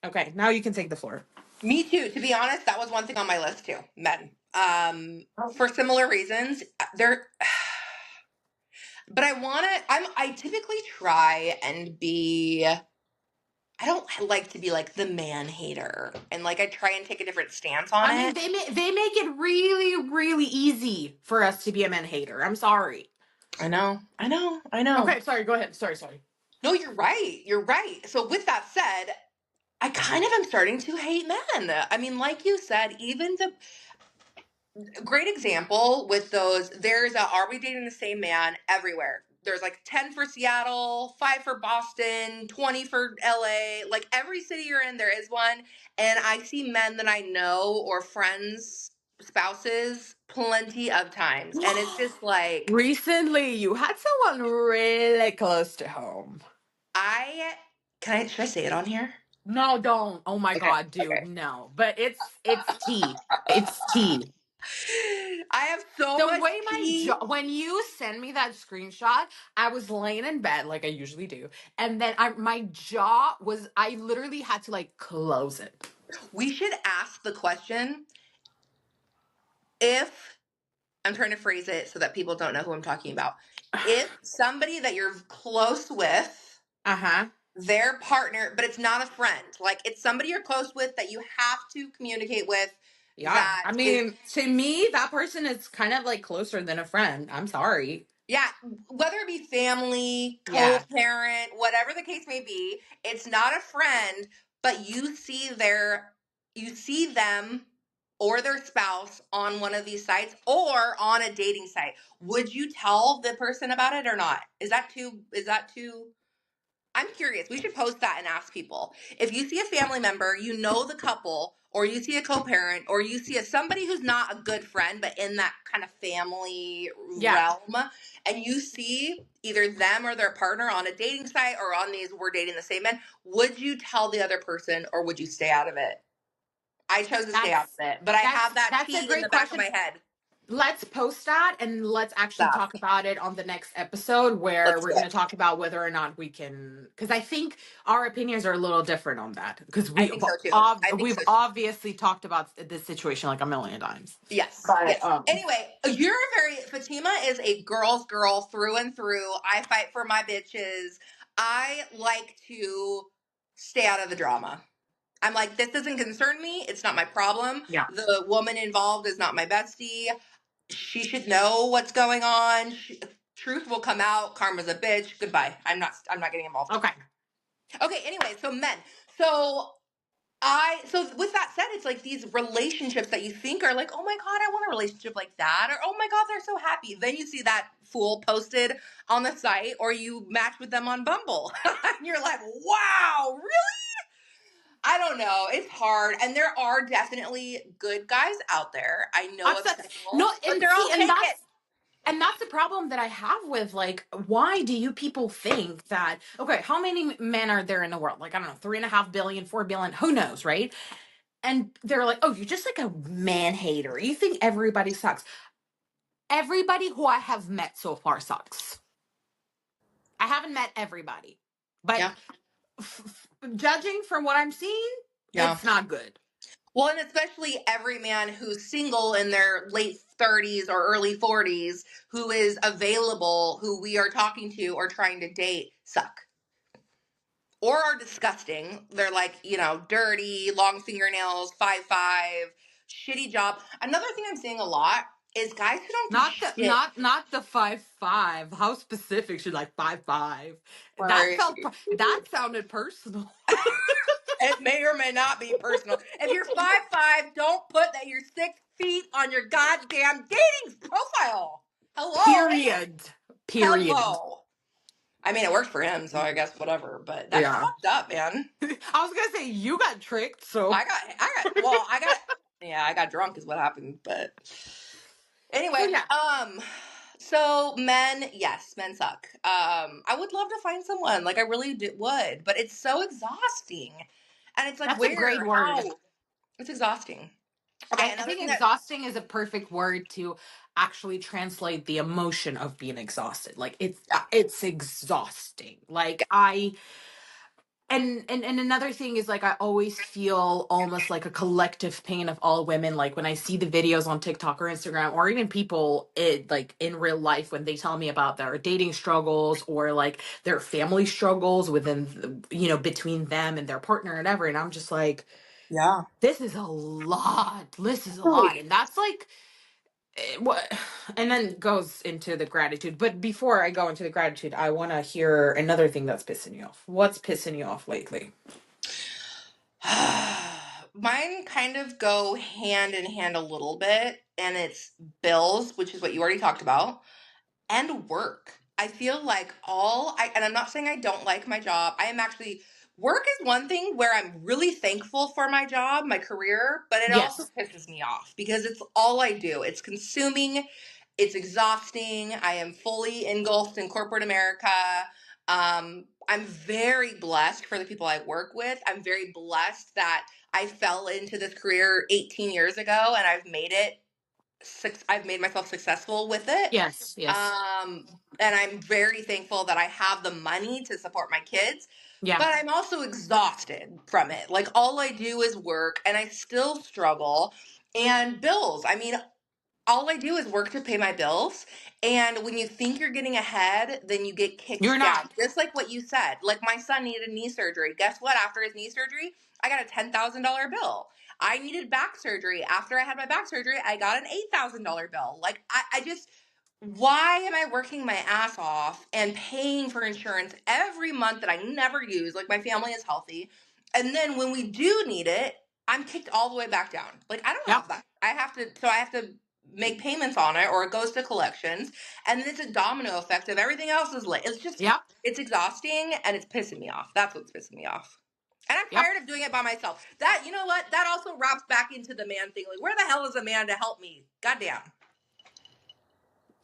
Okay, now you can take the floor. Me too. To be honest, that was one thing on my list too. Men. For similar reasons. They're but I typically try and be I don't like to be like the man hater, and like I try and take a different stance on I mean, it. they make it really really easy for us to be a man hater. I'm sorry. I know. I know. I know. Okay, sorry. Go ahead. Sorry. No, you're right. You're right. So with that said, I kind of am starting to hate men. I mean, like you said, even the great example with those, there's a are we dating the same man everywhere. there's like 10 for Seattle, 5 for Boston, 20 for LA. Like every city you're in, there is one. And I see men that I know or friends, spouses, plenty of times. And it's just like, Recently, you had someone really close to home. I should I say it on here? No, don't. Oh my Okay. God, dude, Okay. no. But it's tea. It's tea. I have so The much way my tea. jaw, when you send me that screenshot, I was laying in bed like I usually do, and then my jaw was, I literally had to like close it. We should ask the question if I'm trying to phrase it so that people don't know who I'm talking about. If somebody that you're close with, Uh huh. their partner, but it's not a friend, like it's somebody you're close with that you have to communicate with, Yeah. that I is, mean, to me, that person is kind of like closer than a friend. I'm sorry. yeah, whether it be family, Yeah. co-parent, whatever the case may be, it's not a friend, but you see them or their spouse on one of these sites or on a dating site. Would you tell the person about it or not? Is that too I'm curious. We should post that and ask people. If you see a family member, you know the couple, or you see a co-parent, or you see somebody who's not a good friend, but in that kind of family Yeah. realm, and you see either them or their partner on a dating site or on these "we're dating the same men," would you tell the other person or would you stay out of it? I chose to stay out That's of it, but I have that that's a tea in great the back of question. my head. Let's post that and let's actually Stop. talk about it on the next episode where Let's we're do going to it. talk about whether or not we can, because I think our opinions are a little different on that because I think so too. I think we've so too. obviously talked about this situation like a million times. Yes, But yes. Anyway, you're a very Fatima is a girl's girl through and through. I fight for my bitches. I like to stay out of the drama. I'm like, this doesn't concern me. It's not my problem. yeah. The woman involved is not my bestie. She should know what's going on. Truth will come out. Karma's a bitch. Goodbye. I'm not getting involved. Okay. Okay, anyway, so men. So with that said, it's like these relationships that you think are like, oh my God, I want a relationship like that, or oh my God, they're so happy. Then you see that fool posted on the site, or you match with them on Bumble, and you're like, wow, really? I don't know. It's hard, and there are definitely good guys out there. I know of Upset. No, several, but and they're see, all taken. and that's the problem that I have with like, why do you people think that, okay, how many men are there in the world? Like, I don't know, 3.5 billion, 4 billion, who knows, right? And they're like, oh, you're just like a man hater. You think everybody sucks. Everybody who I have met so far sucks. I haven't met everybody, but Yeah, judging from what I'm seeing, yeah. it's not good. Well, and especially every man who's single in their late 30s or early 40s who is available, who we are talking to or trying to date, suck. Or are disgusting. They're like, dirty, long fingernails, 5'5", shitty job. Another thing I'm seeing a lot is guys who don't do shit. Not the 5'5". How specific should, like, 5'5"? That Right. felt that sounded personal. It may or may not be personal. If you're 5'5", don't put that you're 6 feet on your goddamn dating profile. Hello? Period. Period. Hello. I mean, it worked for him, so I guess whatever. But that's Yeah. fucked up, man. I was gonna say you got tricked, so Well, yeah, I got drunk is what happened. But so anyway, yeah. so men, yes, men suck. I would love to find someone, like I really would, but it's so exhausting, and it's like That's a great where, how? word. It's exhausting. Okay, I another think thing that, exhausting is a perfect word to actually translate the emotion of being exhausted. Like, yeah, it's exhausting. Like, I and another thing is, like, I always feel almost like a collective pain of all women, like when I see the videos on TikTok or Instagram or even people like in real life when they tell me about their dating struggles or like their family struggles within between them and their partner and whatever, and I'm just like, yeah, this is a lot. This is a lot. really. And that's like what, and then goes into the gratitude. But before I go into the gratitude, I want to hear another thing that's pissing you off. What's pissing you off lately? Mine kind of go hand in hand a little bit, and it's bills, which is what you already talked about, and work. I feel like and I'm not saying I don't like my job. I am actually, work is one thing where I'm really thankful for my job, my career, but it also Yes. pisses me off because it's all I do. It's consuming, it's exhausting. I am fully engulfed in corporate America. I'm very blessed for the people I work with. I'm very blessed that I fell into this career 18 years ago and I've made myself successful with it. Yes. Yes. Um, and I'm very thankful that I have the money to support my kids, Yeah. but I'm also exhausted from it. Like all I do is work and I still struggle. And bills. I mean, all I do is work to pay my bills. And when you think you're getting ahead, then you get You're kicked not. down. Just like what you said. Like my son needed knee surgery. Guess what? After his knee surgery, I got a $10,000 bill. I needed back surgery. After I had my back surgery, I got an $8,000 bill. Like I just, why am I working my ass off and paying for insurance every month that I never use? Like my family is healthy. And then when we do need it, I'm kicked all the way back down. Like I don't Yep. have that. I have to make payments on it or it goes to collections. And then it's a domino effect of everything else is late. It's just, Yep. it's exhausting and it's pissing me off. That's what's pissing me off. And I'm Yep. tired of doing it by myself. That, you know what? That also wraps back into the man thing. Like, where the hell is a man to help me? Goddamn.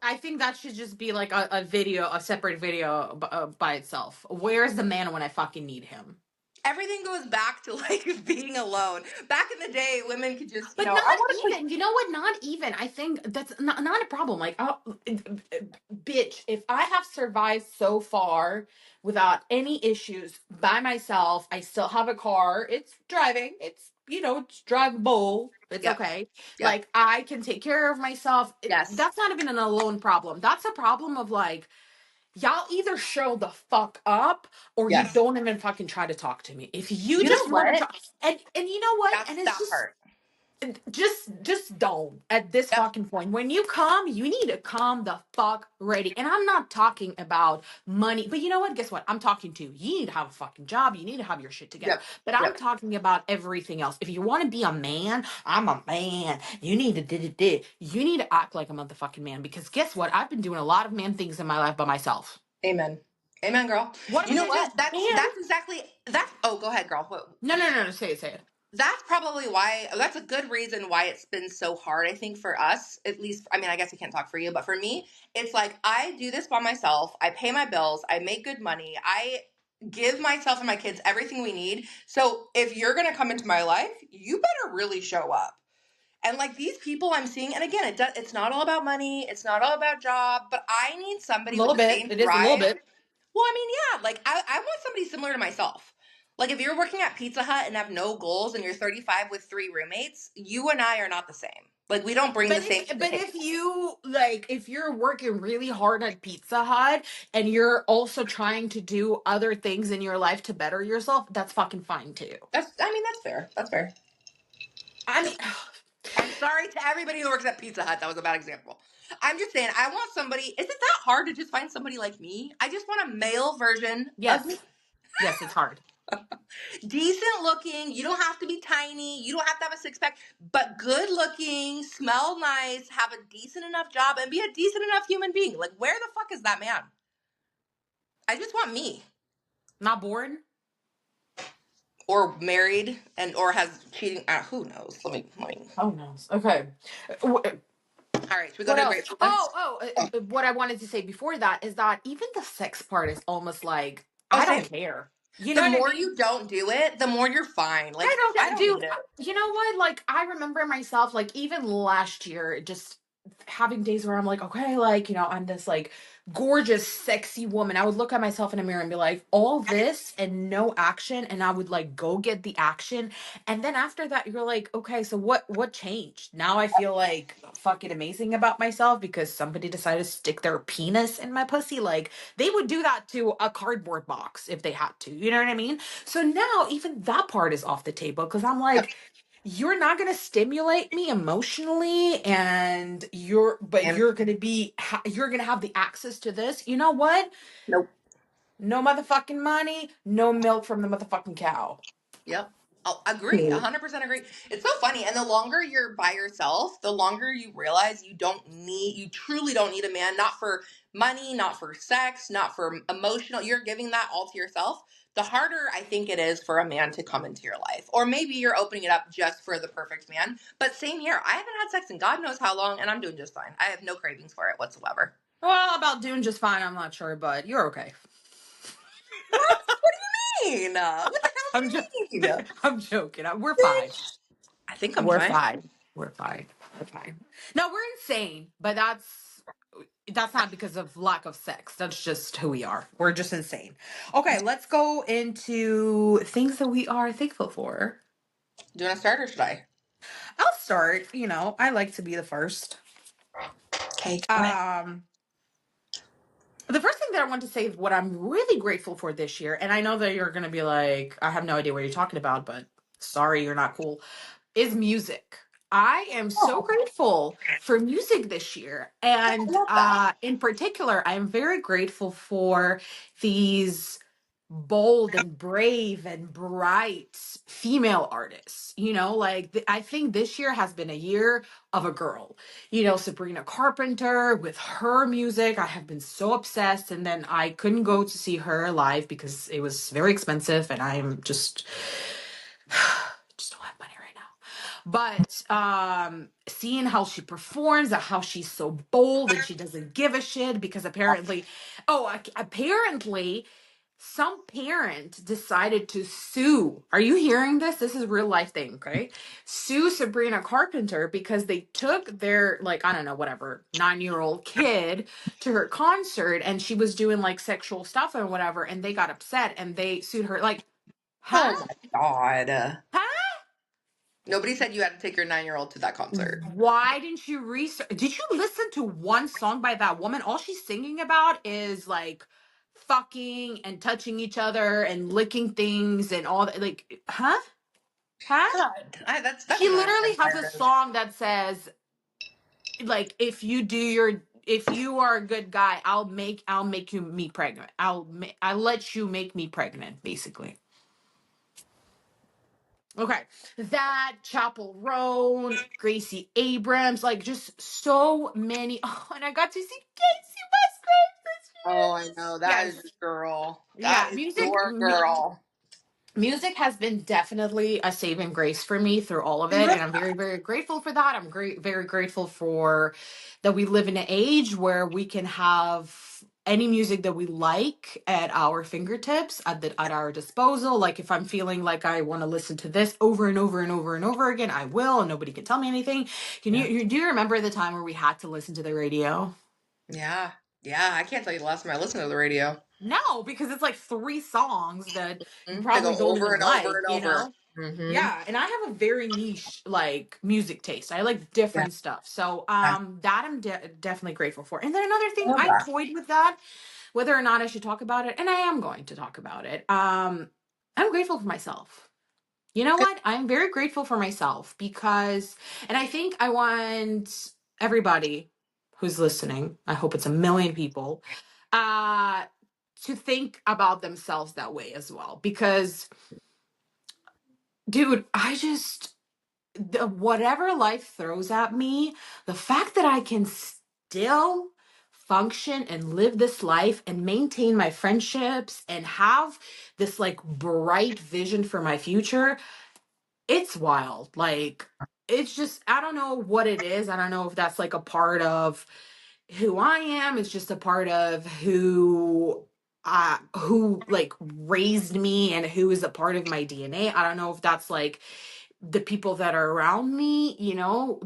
I think that should just be like a video, a separate video by itself. Where's the man when I fucking need him? Everything goes back to like being alone. Back in the day, women could just, But I not want to play. even. You know what? Not even. I think that's not a problem. Like, oh, bitch, if I have survived so far without any issues by myself, I still have a car. It's driving. It's drivable. It's Yep. okay. Yep. Like, I can take care of myself. Yes. That's not even an alone problem. That's a problem of like, y'all either show the fuck up or you Yes. don't even fucking try to talk to me. If you You know just want to what? talk, and you know what? That's And it's that part. just don't at this Yep. fucking point. When you come, you need to come the fuck ready. And I'm not talking about money, but you know what? Guess what? I'm talking to you need to have a fucking job. You need to have your shit together. Yep. But I'm Yep. talking about everything else. If you want to be a man, I'm a man. You need to you need to act like a motherfucking man because guess what? I've been doing a lot of man things in my life by myself. Amen. Amen, girl. What am You I know gonna do? what? That's exactly that's. Oh, go ahead, girl. What? No. Say it. Say it. That's probably why, that's a good reason why it's been so hard, I think, for us, at least. I mean, I guess I can't talk for you, but for me, it's like I do this by myself. I pay my bills, I make good money, I give myself and my kids everything we need. So if you're going to come into my life, you better really show up. And like these people I'm seeing, and again, it's not all about money, it's not all about job, but I need A somebody with little the bit. same It is a little drive. bit. Well, I mean, yeah, like I want somebody similar to myself. Like if you're working at Pizza Hut and have no goals and you're 35 with three roommates, you and I are not the same. Like we don't bring the same to the But if table. you like if you're working really hard at Pizza Hut and you're also trying to do other things in your life to better yourself, that's fucking fine too. I mean, that's fair. That's fair. I mean, I'm sorry to everybody who works at Pizza Hut. That was a bad example. I'm just saying, I want somebody. Is it that hard to just find somebody like me? I just want a male version of me. yes. Yes, it's hard. Decent looking. You don't have to be tiny. You don't have to have a six pack, but good looking, smell nice, have a decent enough job, and be a decent enough human being. Like, where the fuck is that man? I just want me. Not bored? Or married and or has cheating. Who knows? Let me. Oh no. Okay. All right, should we go What to the else? grateful list? Oh, What I wanted to say before that is that even the sex part is almost like oh, I don't same. care. You The know what I more mean? you don't do it, the more you're fine. Like, I I don't do. need it. You know what? Like, I remember myself, like, even last year, just having days where I'm like, okay, like, I'm this, like, gorgeous, sexy woman. I would look at myself in a mirror and be like, all this and no action. And I would, like, go get the action. And then after that, you're like, okay, so what changed? Now I feel, like, fucking amazing about myself because somebody decided to stick their penis in my pussy. Like, they would do that to a cardboard box if they had to. You know what I mean? So now even that part is off the table because I'm Yep. like, you're not going to stimulate me emotionally and And you're going to you're going to have the access to this. You know what? nope. No motherfucking money, no milk from the motherfucking cow. Yep. I'll agree, 100% agree. It's so funny. And the longer you're by yourself, the longer you realize you truly don't need a man, not for money, not for sex, not for emotional. You're giving that all to yourself. The harder I think it is for a man to come into your life. Or maybe you're opening it up just for the perfect man. But same here. I haven't had sex in God knows how long, and I'm doing just fine. I have no cravings for it whatsoever. Well, about doing just fine, I'm not sure, but you're okay. What? What do you mean? What the hell I'm just, do you mean? I'm joking. We're fine. Bitch. I think I'm We're fine. fine. We're fine. We're fine. No, we're insane, but that's not because of lack of sex. That's just who we are. We're just insane. Okay, let's go into things that we are thankful for. Do you want to start or should I? I'll start. I like to be the first. Okay, go ahead. Um, the first thing that I want to say is what I'm really grateful for this year, and I know that you're gonna be like, I have no idea what you're talking about, but sorry, you're not cool, is music. I am so Oh, grateful for music this year. I And love that. in particular, I'm very grateful for these bold and brave and bright female artists. I think this year has been a year of a girl. Sabrina Carpenter with her music. I have been so obsessed. And then I couldn't go to see her live because it was very expensive. And I am just don't have money right now. But seeing how she performs, how she's so bold and she doesn't give a shit because apparently some parent decided to sue. Are you hearing this? This is a real life thing, okay? Sue Sabrina Carpenter because they took their, like, I don't know, whatever, 9-year-old kid to her concert and she was doing like sexual stuff and whatever, and they got upset and they sued her. Like, huh? Oh my god. Huh? Nobody said you had to take your 9-year-old to that concert. Why didn't you research? Did you listen to one song by that woman? All she's singing about is like fucking and touching each other and licking things and all that. Like, huh? Huh? God, that's She literally has a insensitive. song that says, like, if you are a good guy, I'll make you me pregnant. I'll let you make me pregnant, basically. Okay, that Chapel Roan, Gracie Abrams, like just so many. Oh, and I got to see Casey Musgraves this Oh, I know. year. That is Yes, your girl. yeah, That is your girl. music has been definitely a saving grace for me through all of it, and I'm very, very grateful for that. I'm very grateful for that we live in an age where we can have any music that we like at our fingertips, at our disposal. Like if I'm feeling like I want to listen to this over and over and over and over again, I will, and nobody can tell me anything. Yeah. Do you remember the time where we had to listen to the radio? Yeah. Yeah. I can't tell you the last time I listened to the radio. No, because it's like 3 songs that you They probably go don't over even and over like, and you over. know? Mm-hmm. Yeah, and I have a very niche like music taste. I like Yeah. different stuff. So I that I'm definitely grateful for. And then another thing, love I that. toyed with that whether or not I should talk about it, and I am going to talk about it. I'm grateful for myself. You know Good. what? I'm very grateful for myself because, and I think I want everybody who's listening, I hope it's a million people, uh, to think about themselves that way as well. Because, dude, whatever life throws at me, the fact that I can still function and live this life and maintain my friendships and have this like bright vision for my future, it's wild. Like, it's just, I don't know what it is. I don't know if that's like a part of who I am. It's just a part of who like raised me and who is a part of my DNA. I don't know if that's like the people that are around me,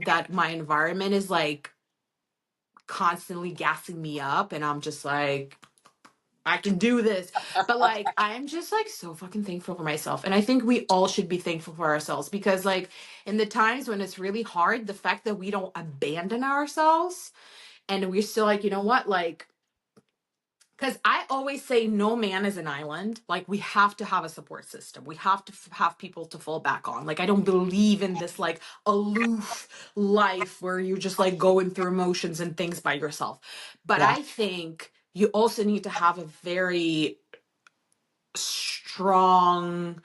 that my environment is like constantly gassing me up and I'm just like, I can do this. But like, I'm just like so fucking thankful for myself. And I think we all should be thankful for ourselves because, like, in the times when it's really hard, the fact that we don't abandon ourselves and we're still like, you know what, like, because I always say no man is an island. Like, we have to have a support system. We have to have people to fall back on. Like, I don't believe in this like aloof life where you're just like going through emotions and things by yourself. But Yeah. I think you also need to have a very strong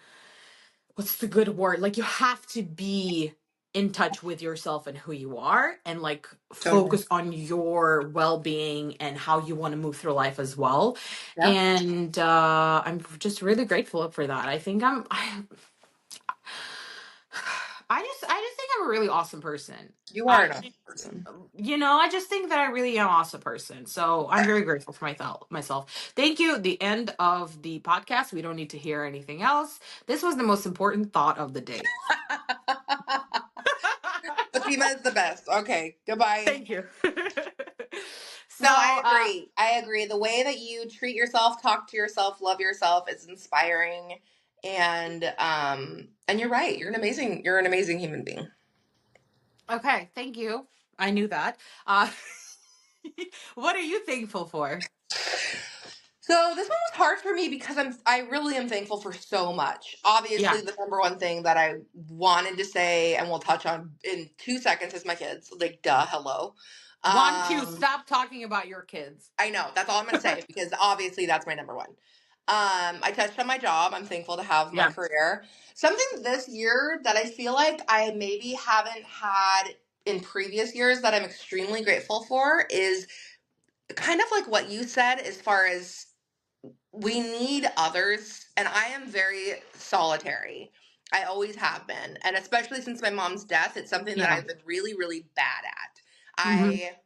what's the good word? Like, you have to be in touch with yourself and who you are, and like Totally. focus on your well-being and how you want to move through life as well. Yeah. And I'm just really grateful for that. I think I just think I'm a really awesome person. You are I an awesome person. I just think that I really am an awesome person. So I'm very grateful for myself. Thank you. The end of the podcast. We don't need to hear anything else. This was the most important thought of the day. Fatima is the best. Okay, goodbye. Thank you. So, No, I agree. I agree. The way that you treat yourself, talk to yourself, love yourself is inspiring. And you're right. You're an amazing human being. okay, thank you. I knew that. Uh, what are you thankful for? So this one was hard for me because I really am thankful for so much. Yeah. Obviously, the number one thing that I wanted to say and we'll touch on in 2 seconds is my kids. Like, duh, hello. Want to Um, stop talking about your kids. I know that's all I'm gonna say because obviously that's my number one. I touched on my job. I'm thankful to have my Yeah. career. Something this year that I feel like I maybe haven't had in previous years that I'm extremely grateful for is kind of like what you said as far as we need others, and I am very solitary. I always have been, and especially since my mom's death, it's something that Yeah. I've been really, really bad at. Hmm. I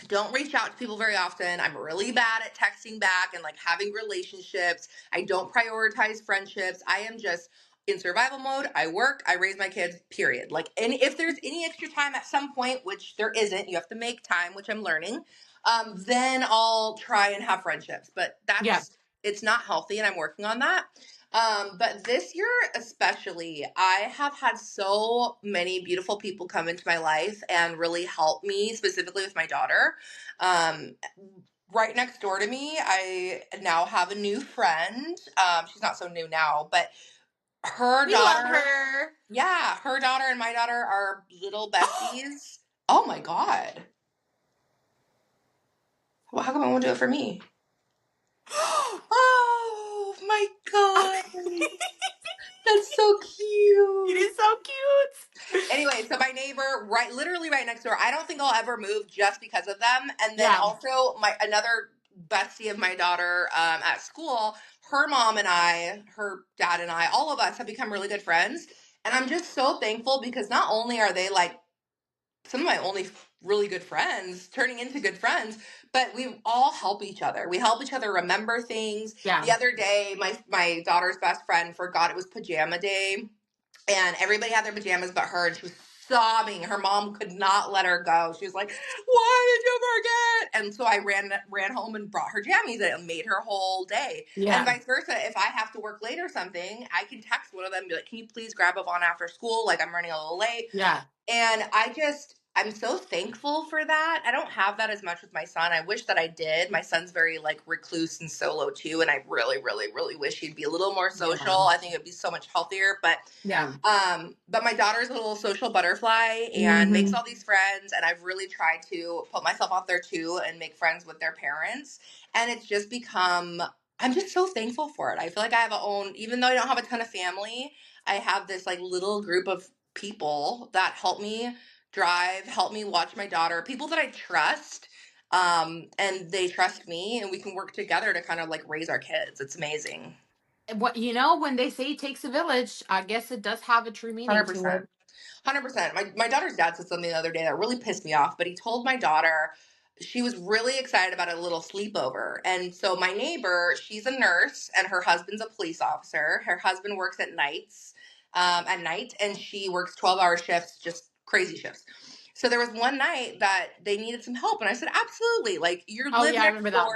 don't reach out to people very often. I'm really bad at texting back and like having relationships. I don't prioritize friendships. I am just in survival mode. I work, I raise my kids, period. Like, and if there's any extra time at some point, which there isn't, you have to make time, which I'm learning, then I'll try and have friendships. But Yeah. it's not healthy and I'm working on that. But this year, especially, I have had so many beautiful people come into my life and really help me, specifically with my daughter. Um, right next door to me, I now have a new friend. She's not so new now, but her We love daughter, her. yeah, her daughter and my daughter are little besties. Oh my God. Well, how come I won't do it for me? Oh my God. That's so It cute. is so cute. Anyway, so my neighbor, right, literally right next door. I don't think I'll ever move just because of them. And then Yeah. also my another bestie of my daughter at school, her mom and I, her dad and I, all of us have become really good friends. And I'm just so thankful because not only are they like some of my only really good friends turning into good friends, but we all help each other. We help each other remember things. Yeah. The other day, my daughter's best friend forgot it was pajama day and everybody had their pajamas but her, and she was sobbing. Her mom could not let her go. She was like, "Why did you forget?" And so I ran home and brought her jammies, and it made her whole day. And Yeah. vice versa, if I have to work late or something, I can text one of them and be like, "Can you please grab Yvonne after school? Like, I'm running a little late." Yeah. And I'm so thankful for that. I don't have that as much with my son. I wish that I did. My son's very like recluse and solo too, and I really, really, really wish he'd be a little more social. Yeah. I think it'd be so much healthier. Yeah. But my daughter's a little social butterfly and makes Hmm. all these friends, and I've really tried to put myself out there too and make friends with their parents. And it's just become I'm just so thankful for it. I feel like I have a own, even though I don't have a ton of family, I have this like little group of people that help me drive, help me watch my daughter, people that I trust. And they trust me and we can work together to kind of like raise our kids. It's amazing. What when they say it takes a village, I guess it does have a true meaning to 100%. it. 100%. My daughter's dad said something the other day that really pissed me off, but he told my daughter she was really excited about a little sleepover. And so my neighbor, she's a nurse and her husband's a police officer. Her husband works at night, and she works 12-hour shifts, just crazy shifts. So there was one night that they needed some help, and I said, absolutely. Like, Oh yeah, I remember that.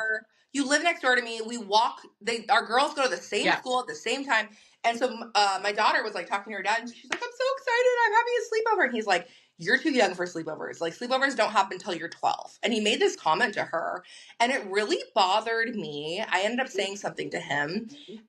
you live next door to me. We walk. Our girls go to the same Yeah. school at the same time. And so my daughter was like talking to her dad, and she's like, "I'm so excited! I'm having a sleepover." And he's like, "You're too young for sleepovers. Like sleepovers don't happen until you're 12." And he made this comment to her, and it really bothered me. I ended up saying something to him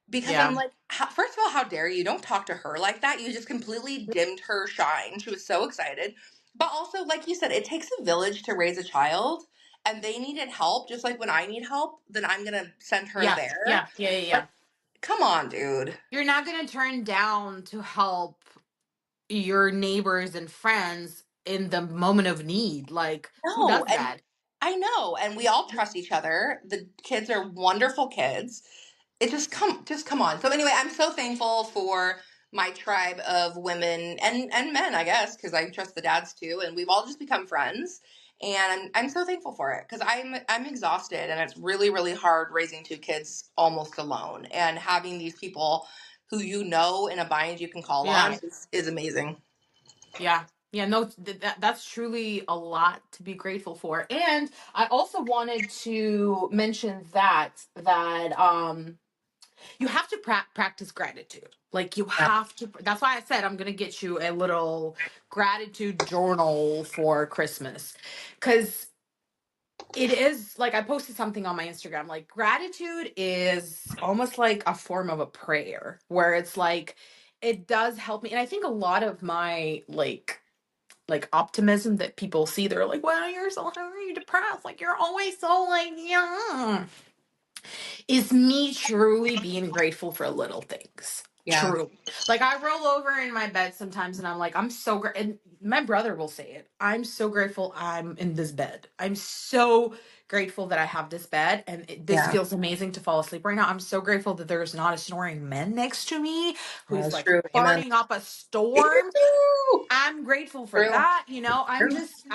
because I'm Yeah. like, first of all, how dare you? Don't talk to her like that. You just completely dimmed her shine. She was so excited, but also, like you said, it takes a village to raise a child. And they needed help, just like when I need help, then I'm gonna send her Yeah. there. Yeah. Yeah. Yeah. Like, Yeah. come on, dude. You're not going to turn down to help your neighbors and friends in the moment of need. Like, who No, does and that? I know, and we all trust each other. The kids are wonderful kids. It just come on. So anyway, I'm so thankful for my tribe of women and men, I guess, because I trust the dads too, and we've all just become friends. And I'm so thankful for it because I'm exhausted and it's really really hard raising two kids almost alone. And having these people who you know in a bind you can call on Yeah. is amazing. Yeah. Yeah, no, that's truly a lot to be grateful for. And I also wanted to mention that you have to practice gratitude. Like you Yeah, have to. That's why I said I'm gonna get you a little gratitude journal for Christmas, because it is like I posted something on my Instagram. Like gratitude is almost like a form of a prayer, where it's like it does help me, and I think a lot of my like optimism that people see, they're like, "Wow, you're so depressed. Like you're always so like yeah." Is me truly being grateful for little things. yeah, True. Like I roll over in my bed sometimes and I'm like, I'm so great. And my brother will say it. I'm so grateful I'm in this bed. I'm so grateful that I have this bed and this yeah. feels amazing to fall asleep right now. I'm so grateful that there's not a snoring man next to me who's That's like true. Amen. farting up a storm. Ew. I'm grateful for True. that. I'm True. just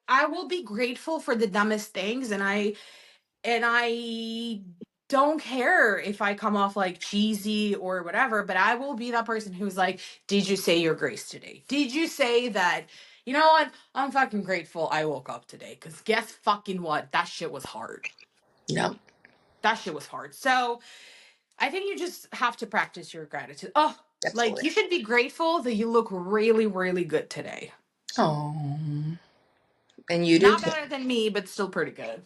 I will be grateful for the dumbest things, and I don't care if I come off like cheesy or whatever, but I will be that person who's like, did you say your grace today? Did you say that, you know what? I'm fucking grateful I woke up today. Cause guess fucking what? That shit was hard. Yep. That shit was hard. So I think you just have to practice your gratitude. Oh, like Absolutely. you should be grateful that you look really, really good today. Oh, and you do Not too. better than me, but still pretty good.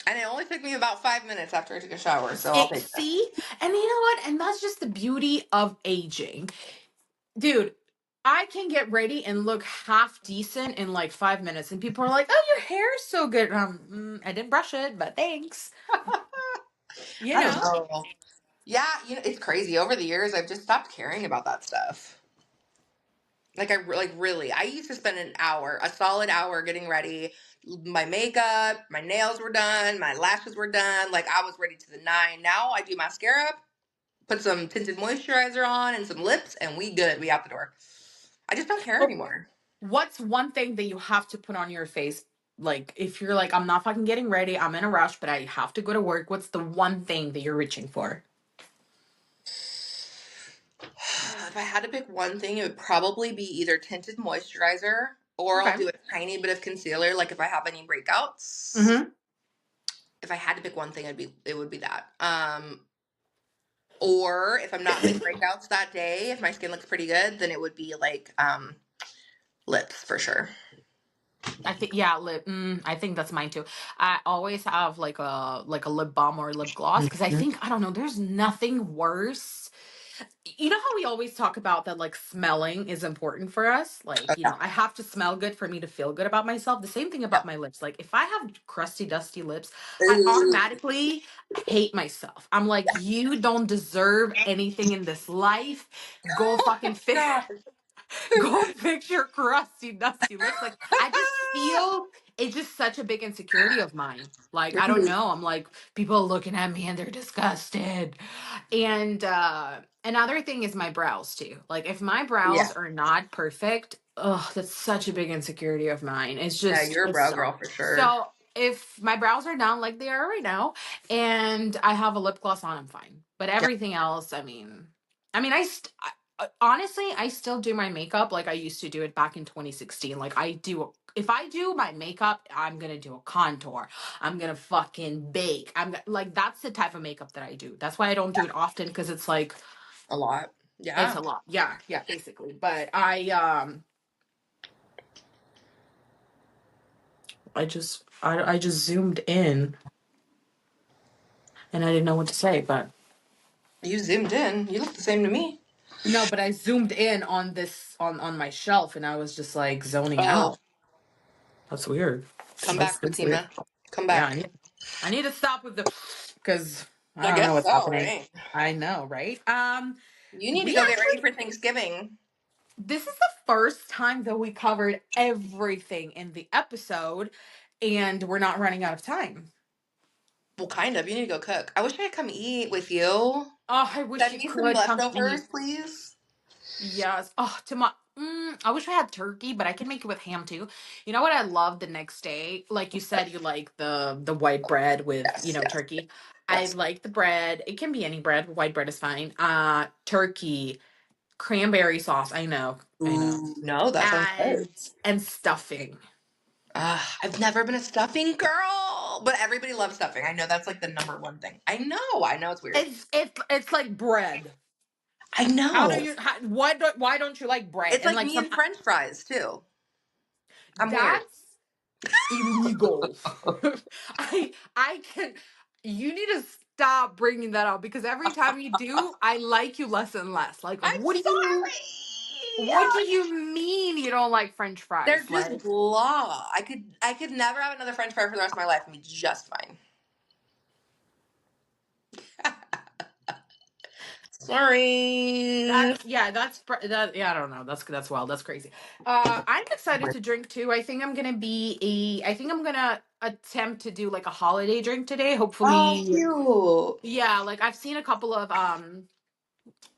And it only took me about 5 minutes after I took a shower, so I'll It, take that. see? And you know what? And that's just the beauty of aging. Dude, I can get ready and look half decent in like 5 minutes, and people are like, "Oh, your hair's so good." I didn't brush it, but thanks. You I don't know, know. Yeah, it's crazy. Over the years, I've just stopped caring about that stuff. Like really, I used to spend an hour, a solid hour, getting ready. My makeup, my nails were done, my lashes were done. Like I was ready to the nine. Now I do mascara, put some tinted moisturizer on, and some lips, and we good. We out the door. I just don't care but anymore. what's one thing that you have to put on your face? Like, if you're like, I'm not fucking getting ready, I'm in a rush, but I have to go to work. What's the one thing that you're reaching for? If I had to pick one thing, it would probably be either tinted moisturizer or I'll Okay. do a tiny bit of concealer. Like if I have any breakouts, Mm-hmm. if I had to pick one thing, it would be that. Or if I'm not hitting breakouts that day, if my skin looks pretty good, then it would be like lips for sure. I think yeah, lip. I think that's mine too. I always have like a lip balm or lip gloss because I Mhm. think I don't know. There's nothing worse. You know how we always talk about that like smelling is important for us? Oh Like, yeah, I have to smell good for me to feel good about myself. The same thing yeah. about my lips. Like, if I have crusty, dusty lips, I Ooh. automatically hate myself. I'm like, you don't deserve anything in this life. Go fucking fit. God. Go fix your crusty, dusty lips. Like, I just feel it's just such a big insecurity of mine. Like, I don't Mhm. know. I'm like, people are looking at me and they're disgusted. And another thing is my brows too. Like, if my brows Yeah, are not perfect, oh, that's such a big insecurity of mine. yeah, you're a It's brow so. girl for sure. So if my brows are down like they are right now, and I have a lip gloss on, I'm fine. But Yeah, everything else, I mean, honestly, I still do my makeup like I used to do it back in 2016. Like if I do my makeup, I'm gonna do a contour. I'm gonna fucking bake. Like that's the type of makeup that I do. That's why I don't do it often because it's like a lot. it's Yeah, a lot. Yeah, yeah, basically. But I just zoomed in and I didn't know what to say, but you zoomed in. You look the same to me. no, but I zoomed in on this on my shelf and I was just like zoning Oh, out. That's weird. come back, That's weird. Fatima. Come Yeah, back. I need to stop with the because I I don't know guess what's so, happening. right? I know, right? You need to We go get ready actually for Thanksgiving. this is the first time that we covered everything in the episode, and we're not running out of time. Well, kind of. You need to go cook. I wish I could come eat with you. Oh, I wish Send you me some could come leftovers, eat. please. Yes. Oh, tomorrow. I wish I had turkey, but I can make it with ham too. You know what I love the next day? Like you said, you like the white bread with, Yes, yes, turkey. I yes. like the bread. It can be any bread. White bread is fine. Turkey, cranberry sauce. I know. I know. Ooh, no, that sounds good. And stuffing. I've never been a stuffing girl, but everybody loves stuffing. I know that's like the number one thing. I know it's weird. It's like bread. I How do know. you why don't you like bread? It's And like like me some and French fries too. I'm weird. that's illegal. I can you need to stop bringing that up because every time you do, I like you less and less. Like I'm sorry. what do you mean you don't like French They're fries? just Like blah. I could never have another French fry for the rest of my life and be just fine. Sorry. I don't know. That's wild. That's crazy. I'm excited to drink too. I think I'm gonna attempt to do like a holiday drink today. Oh, Hopefully, cute. yeah, like I've seen a couple of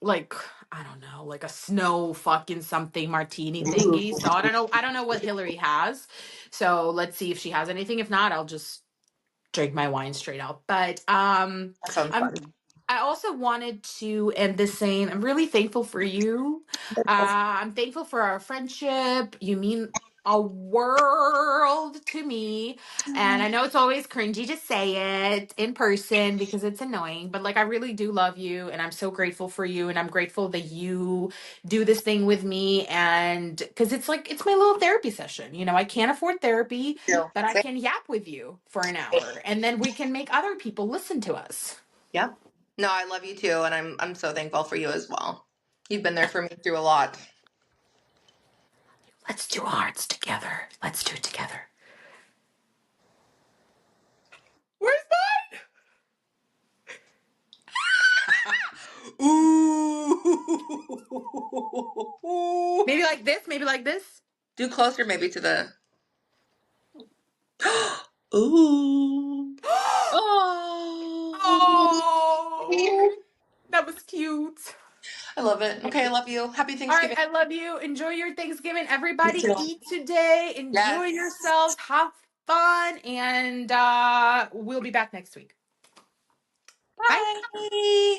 like I don't know, like a snow fucking something martini Ooh, thingy. So I don't know what Hillary has. So let's see if she has anything. If not, I'll just drink my wine straight out. But that sounds I'm fun. I also wanted to end this saying I'm really thankful for you. I'm thankful for our friendship. You mean a world to me. And I know it's always cringy to say it in person because it's annoying, but like I really do love you and I'm so grateful for you. And I'm grateful that you do this thing with me. And because it's like, it's my little therapy session. I can't afford therapy, Too. but I Same. can yap with you for an hour and then we can make other people listen to us. Yep. No, I love you too, and I'm so thankful for you as well. You've been there for me through a lot. Let's do hearts together. Let's do it together. Where's Ooh. maybe like this? Maybe like this? Do closer maybe to the Ooh. Oh, Oh. that was cute. I love it. Okay, I love you. Happy All right, Thanksgiving. I love you. Enjoy your Thanksgiving. You Everybody too. eat today. Enjoy Yes. yourselves. Have fun. And we'll be back next week. Bye. Bye.